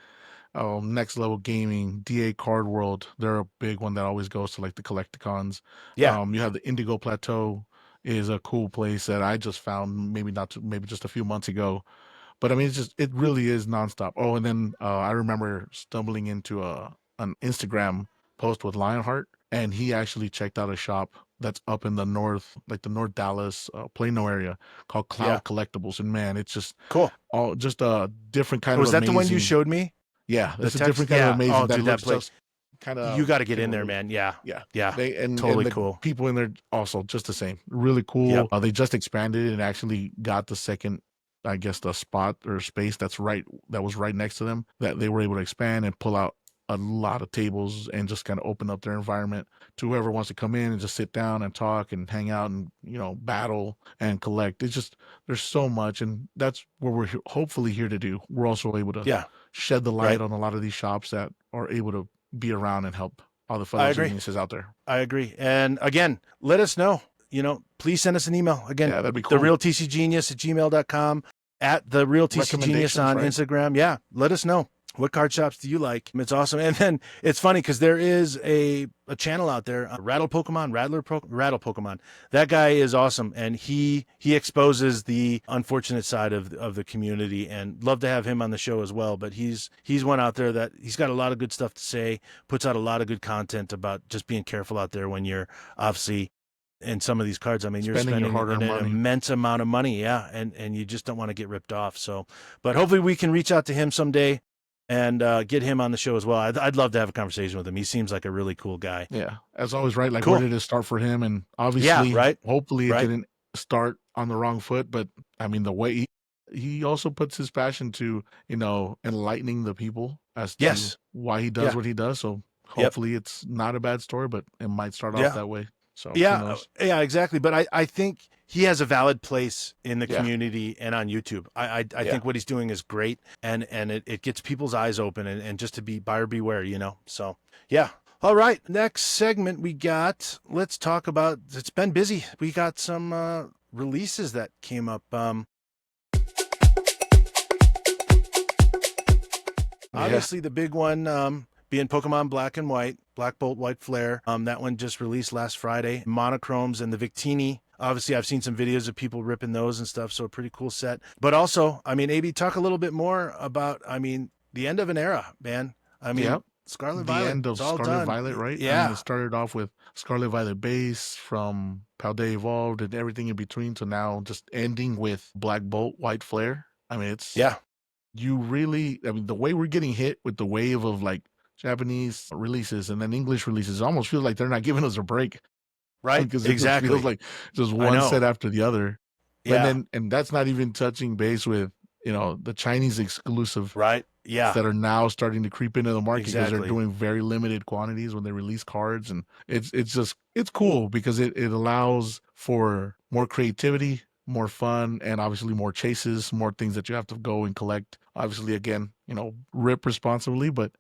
Next Level Gaming, DA Card World, they're a big one that always goes to like the collecticons. Yeah. You have the Indigo Plateau is a cool place that I just found maybe just a few months ago. But I mean, it really is nonstop. Oh, and then I remember stumbling into an Instagram post with Lionheart, and he actually checked out a shop that's up in the north, like the North Dallas, Plano area, called Cloud Collectibles. And man, it's just cool. Just a different kind of. Was that the one you showed me? Yeah, it's a different kind of amazing. Oh, that dude, that place. Kind of. You got to get in there, man. Yeah. Totally cool. People in there also just the same. Really cool. Yep. They just expanded and actually got the second, I guess, the spot or space that was right next to them, that they were able to expand and pull out a lot of tables and just kind of open up their environment to whoever wants to come in and just sit down and talk and hang out and, battle and collect. It's just, there's so much, and that's what we're hopefully here to do. We're also able to shed the light on a lot of these shops that are able to be around and help all the fellow geniuses out there. I agree. And again, let us know. Please send us an email. Again, that'd be cool. TheRealTCGenius@gmail.com, at TheRealTCGenius on Instagram. Yeah, let us know. What card shops do you like? It's awesome. And then it's funny because there is a channel out there, Rattle Pokemon. That guy is awesome. And he exposes the unfortunate side of the community, and love to have him on the show as well. But he's one out there that he's got a lot of good stuff to say, puts out a lot of good content about just being careful out there when you're obviously in some of these cards. I mean, you're spending an immense amount of money. Yeah. And you just don't want to get ripped off. So, but hopefully we can reach out to him someday and get him on the show as well. I'd love to have a conversation with him. He seems like a really cool guy. Yeah, as always, right? Like, where did it start for him? And obviously, hopefully it didn't start on the wrong foot. But I mean, the way he also puts his passion to, enlightening the people as to why he does what he does. So hopefully it's not a bad story, but it might start off that way. So yeah, exactly. But I think he has a valid place in the community and on YouTube. I think what he's doing is great, and it gets people's eyes open, and just to be buyer beware, So yeah. All right. Next segment we got. Let's talk about. It's been busy. We got some releases that came up. Obviously, the big one being Pokemon Black and White, Black Bolt, White Flare. That one just released last Friday. Monochromes and the Victini. Obviously, I've seen some videos of people ripping those and stuff, so a pretty cool set. But also, I mean, AB, talk a little bit more about, the end of an era, man. Scarlet Violet. The end of Scarlet Violet, right? Yeah. It started off with Scarlet Violet base from Paldea Evolved and everything in between. So now just ending with Black Bolt, White Flare. I mean, it's... Yeah. You really... the way we're getting hit with the wave of, Japanese releases and then English releases, it almost feels like they're not giving us a break. Right, because exactly. It feels like just one set after the other. Yeah. And that's not even touching base with, the Chinese exclusive that are now starting to creep into the market because they're doing very limited quantities when they release cards. And it's cool because it allows for more creativity, more fun, and obviously more chases, more things that you have to go and collect. Obviously, again, rip responsibly, but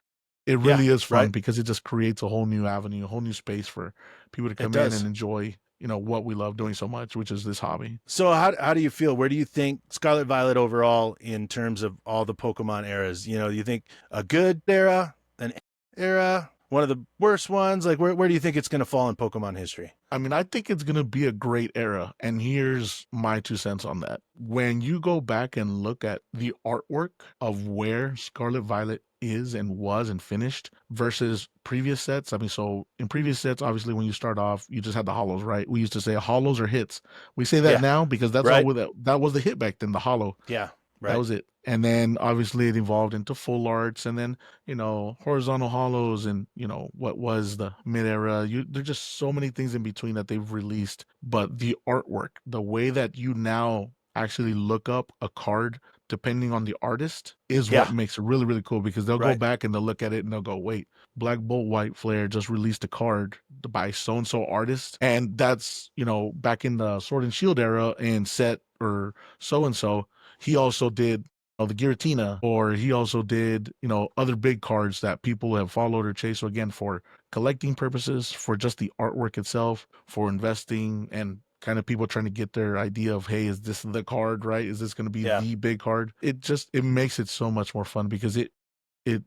it really is fun because it just creates a whole new avenue, a whole new space for people to come in and enjoy, what we love doing so much, which is this hobby. So how do you feel? Where do you think Scarlet Violet overall in terms of all the Pokemon eras? Do you think a good era, an era, one of the worst ones? Like, where do you think it's going to fall in Pokemon history? I think it's going to be a great era. And here's my 2 cents on that. When you go back and look at the artwork of where Scarlet Violet is and was and finished versus previous sets. So in previous sets, obviously, when you start off, you just had the holos, right? We used to say holos or hits. We say that now because that's all that was the hit back then, the holo. Yeah. Right. That was it. And then obviously it evolved into full arts, and then, horizontal hollows, and, what was the mid era. There's just so many things in between that they've released. But the artwork, the way that you now actually look up a card depending on the artist, is Yeah. what makes it really, really cool, because they'll go Right. back and they'll look at it and they'll go, wait, Black Bolt White Flare just released a card by so and so artist. And that's, back in the Sword and Shield era and set or so and so, he also did the Giratina, or he also did, other big cards that people have followed or chased. So again, for collecting purposes, for just the artwork itself, for investing, and kind of people trying to get their idea of, hey, is this the card, right? Is this going to be Yeah. the big card? It makes it so much more fun, because it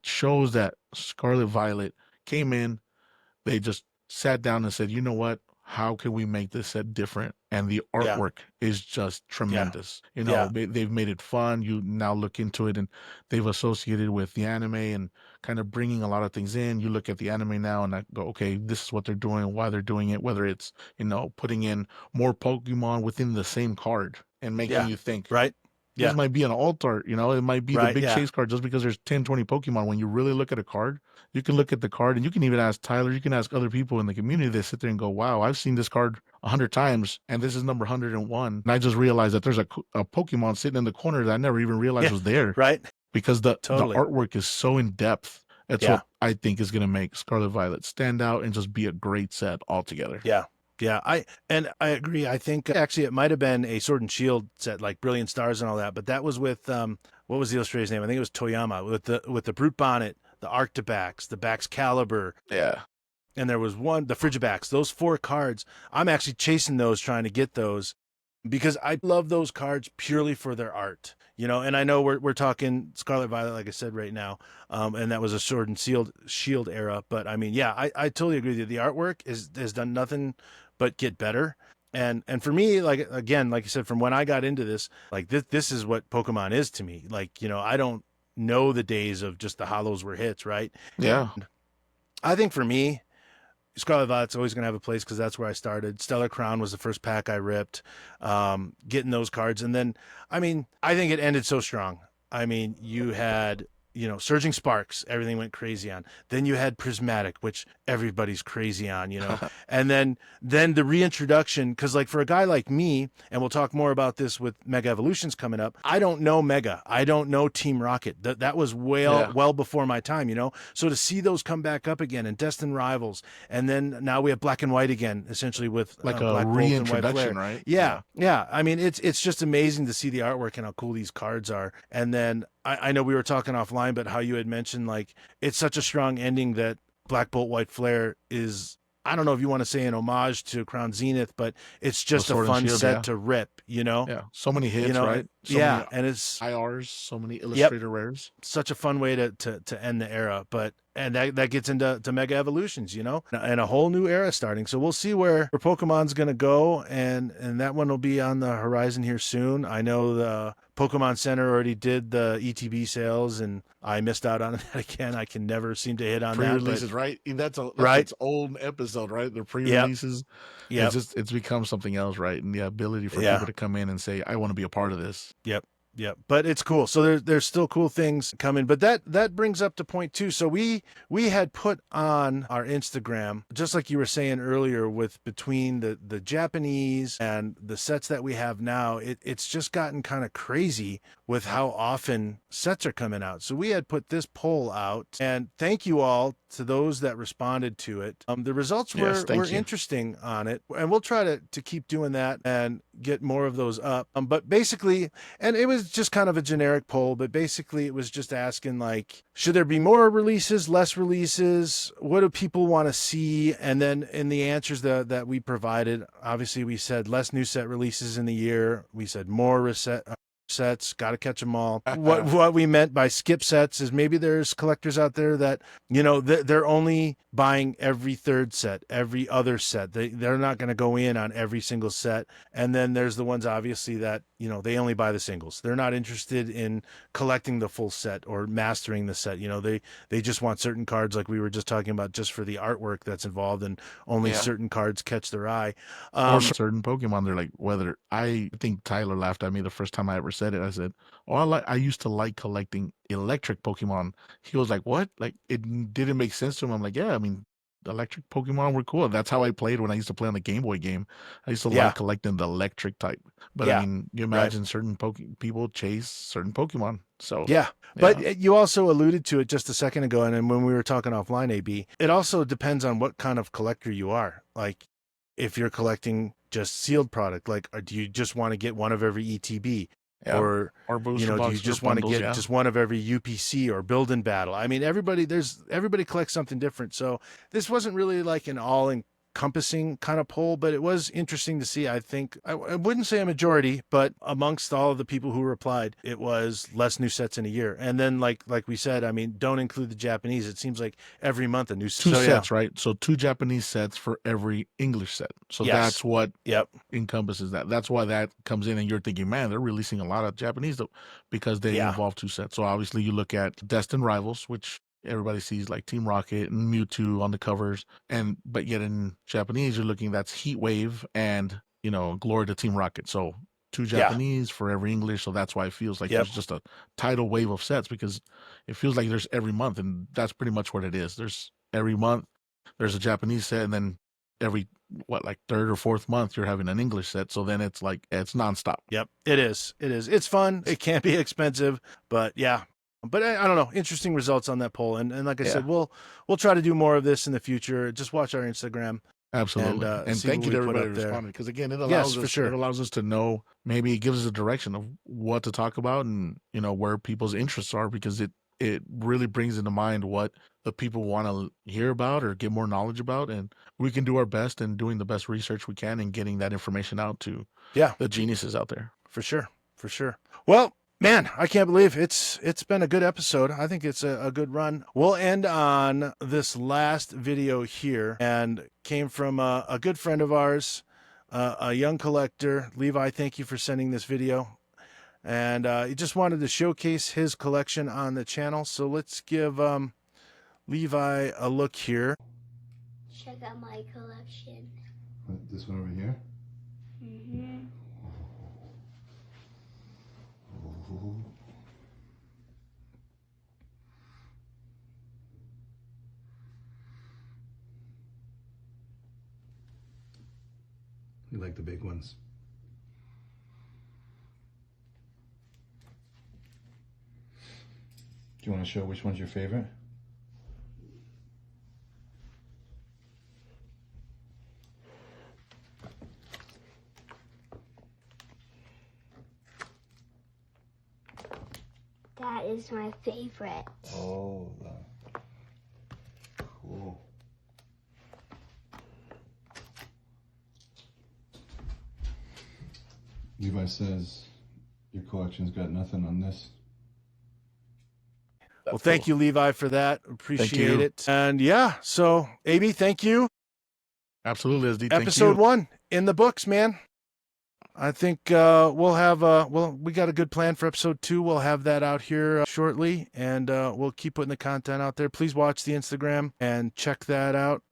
shows that Scarlet Violet came in, they just sat down and said, you know what? How can we make this set different? And the Yeah. artwork is just tremendous. Yeah. They've made it fun. You now look into it, and they've associated with the anime and kind of bringing a lot of things in. You look at the anime now and I go, okay, this is what they're doing, why they're doing it, whether it's, putting in more Pokemon within the same card and making Yeah. you think, Right. this Yeah. might be an alt art, it might be the Right, big yeah. chase card just because there's 10, 20 Pokemon. When you really look at a card, you can look at the card, and you can even ask Tyler, you can ask other people in the community that sit there and go, wow, I've seen this card 100 times, and this is number 101. And I just realized that there's a Pokemon sitting in the corner that I never even realized Yeah. was there, Right. because the Totally. artwork is so in depth. That's Yeah. what I think is going to make Scarlet Violet stand out and just be a great set altogether. Yeah. Yeah, I agree. I think actually it might have been a Sword and Shield set, like Brilliant Stars and all that, but that was with what was the illustrator's name? I think it was Toyama, with the Brute Bonnet, the Arctibax, the Baxcalibur, Yeah. and there was the Frigibax. Those 4 cards, I'm actually chasing those, trying to get those, because I love those cards purely for their art. And I know we're talking Scarlet Violet, like I said, right now, and that was a Sword and Shield era. But I mean, yeah, I totally agree with you. The artwork has done nothing but get better. And for me, like, again, like you said, from when I got into this, like this is what Pokemon is to me. Like, I don't know the days of just the hollows were hits, right? Yeah. And I think for me, Scarlet Violet's always going to have a place, because that's where I started. Stellar Crown was the first pack I ripped, getting those cards. And then, I mean, I think it ended so strong. I mean, you had, Surging Sparks, everything went crazy on. Then you had Prismatic, which everybody's crazy on, and then the reintroduction, because like for a guy like me, and we'll talk more about this with Mega Evolutions coming up, I don't know Mega. I don't know Team Rocket. That was well before my time, So to see those come back up again, and Destined Rivals, and then now we have Black and White again, essentially with Like Black a Bolt and White reintroduction, Flare. right? Yeah. I mean, it's just amazing to see the artwork and how cool these cards are. And then I know we were talking offline, but how you had mentioned, like, it's such a strong ending that Black Bolt White Flare is, I don't know if you want to say an homage to Crown Zenith, but it's just a Sword and fun Shield, set to rip, Yeah. So many hits, right? So yeah, many and it's IRs, so many illustrator rares. such a fun way to end the era. And that gets into Mega Evolutions, and a whole new era starting. So we'll see where Pokemon's going to go, and that one will be on the horizon here soon. I know the Pokemon Center already did the ETB sales, and I missed out on that again. I can never seem to hit on Pre-releases, that. right? That's Right. its old episode, right? The pre-releases. Yeah. It's become something else, right? And the ability for people to come in and say, I want to be a part of this. Yep. But it's cool. So there's still cool things coming. But that brings up to point 2. So we had put on our Instagram, just like you were saying earlier, with between the Japanese and the sets that we have now, it's just gotten kind of crazy with how often sets are coming out. So we had put this poll out, and thank you all to those that responded to it. The results were interesting on it, and we'll try to keep doing that and get more of those up. But basically, and it was just kind of a generic poll, but basically it was just asking, like, should there be more releases, less releases? What do people want to see? And then in the answers that we provided, obviously we said less new set releases in the year. We said more sets, got to catch them all. What we meant by skip sets is maybe there's collectors out there that, they're only buying every third set, every other set. They're not going to go in on every single set. And then there's the ones, obviously, that, they only buy the singles. They're not interested in collecting the full set or mastering the set. They just want certain cards, like we were just talking about, just for the artwork that's involved, and only certain cards catch their eye. Or certain Pokemon, they're like, I think Tyler laughed at me the first time I ever first said it, I said, "Oh, I used to like collecting electric Pokemon." He was like, "What?" Like it didn't make sense to him. I'm like, "Yeah, I mean, electric Pokemon were cool. That's how I played when I used to play on the Game Boy game. I used to Yeah. like collecting the electric type." But I Yeah. mean, you Right. imagine certain people chase certain Pokemon. So Yeah. But you also alluded to it just a second ago, and then when we were talking offline, AB, it also depends on what kind of collector you are. Like, if you're collecting just sealed product, like, or do you just want to get one of every ETB? Yeah. Or booster do you boxes or just want to bundles, get just one of every UPC or build and battle? I mean, everybody collects something different. So this wasn't really like an all-encompassing kind of poll, but it was interesting to see. I think I wouldn't say a majority, but amongst all of the people who replied, it was less new sets in a year. And then like we said, I mean, don't include the Japanese. It seems like every month a new set. Two sets, right? So 2 Japanese sets for every English set. So Yes. that's what Yep. encompasses that. That's why that comes in, and you're thinking, man, they're releasing a lot of Japanese because they Yeah. involve 2 sets. So obviously you look at Destined Rivals, which everybody sees like Team Rocket and Mewtwo on the covers, but yet in Japanese you're looking, that's Heat Wave and Glory to Team Rocket. So 2 Japanese for every English. So that's why it feels like there's just a tidal wave of sets, because it feels like there's every month, and that's pretty much what it is. There's every month there's a Japanese set, and then every like 3rd or 4th month you're having an English set. So then it's like it's nonstop. Yep. It is. It's fun. It can't be expensive, but yeah. But I don't know. Interesting results on that poll, and like I said, we'll try to do more of this in the future. Just watch our Instagram. Absolutely, and thank you to everybody who responded, because again, it allows us. It allows us to know. Maybe it gives us a direction of what to talk about, and where people's interests are, because it really brings into mind what the people want to hear about or get more knowledge about, and we can do our best in doing the best research we can and getting that information out to the geniuses out there. For sure. Well, man, I can't believe it's been a good episode. I think it's a good run. We'll end on this last video here, and came from a good friend of ours, a young collector. Levi, thank you for sending this video. And he just wanted to showcase his collection on the channel. So let's give Levi a look here. Check out my collection. This one over here? Mm-hmm. Ooh. You like the big ones? Do you want to show which one's your favorite? That is my favorite. Oh, cool. Levi says your collection's got nothing on this. Well, thank you, Levi, for that. Appreciate it. And yeah, so AB, thank you. Absolutely, SD. Episode 1 in the books, man. I think we'll have we got a good plan for episode 2. We'll have that out here shortly, and we'll keep putting the content out there. Please watch the Instagram and check that out.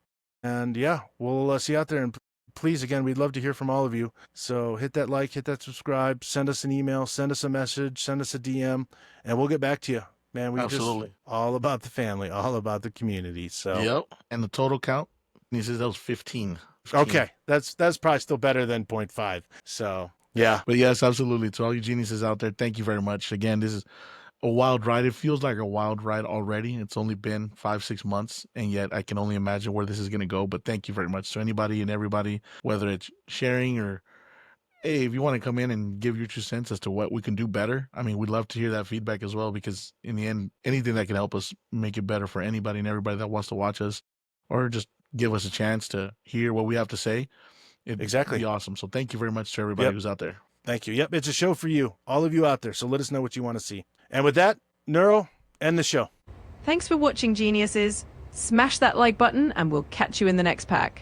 And yeah, we'll see you out there. And please, again, we'd love to hear from all of you. So hit that like, hit that subscribe, send us an email, send us a message, send us a DM, and we'll get back to you. Man, we just all about the family, all about the community. So and the total count, he says that was 15. Okay, that's probably still better than 0.5. So yeah, but yes, absolutely. To all you geniuses out there, thank you very much. Again, this is a wild ride. It feels like a wild ride already. It's only been 5-6 months, and yet I can only imagine where this is going to go. But thank you very much to anybody and everybody, whether it's sharing or, hey, if you want to come in and give your 2 cents as to what we can do better. I mean, we'd love to hear that feedback as well, because in the end, anything that can help us make it better for anybody and everybody that wants to watch us, or just give us a chance to hear what we have to say, it'd be awesome. So thank you very much to everybody who's out there. Thank you. Yep, it's a show for you, all of you out there. So let us know what you want to see. And with that, Neuro, end the show. Thanks for watching, geniuses. Smash that like button and we'll catch you in the next pack.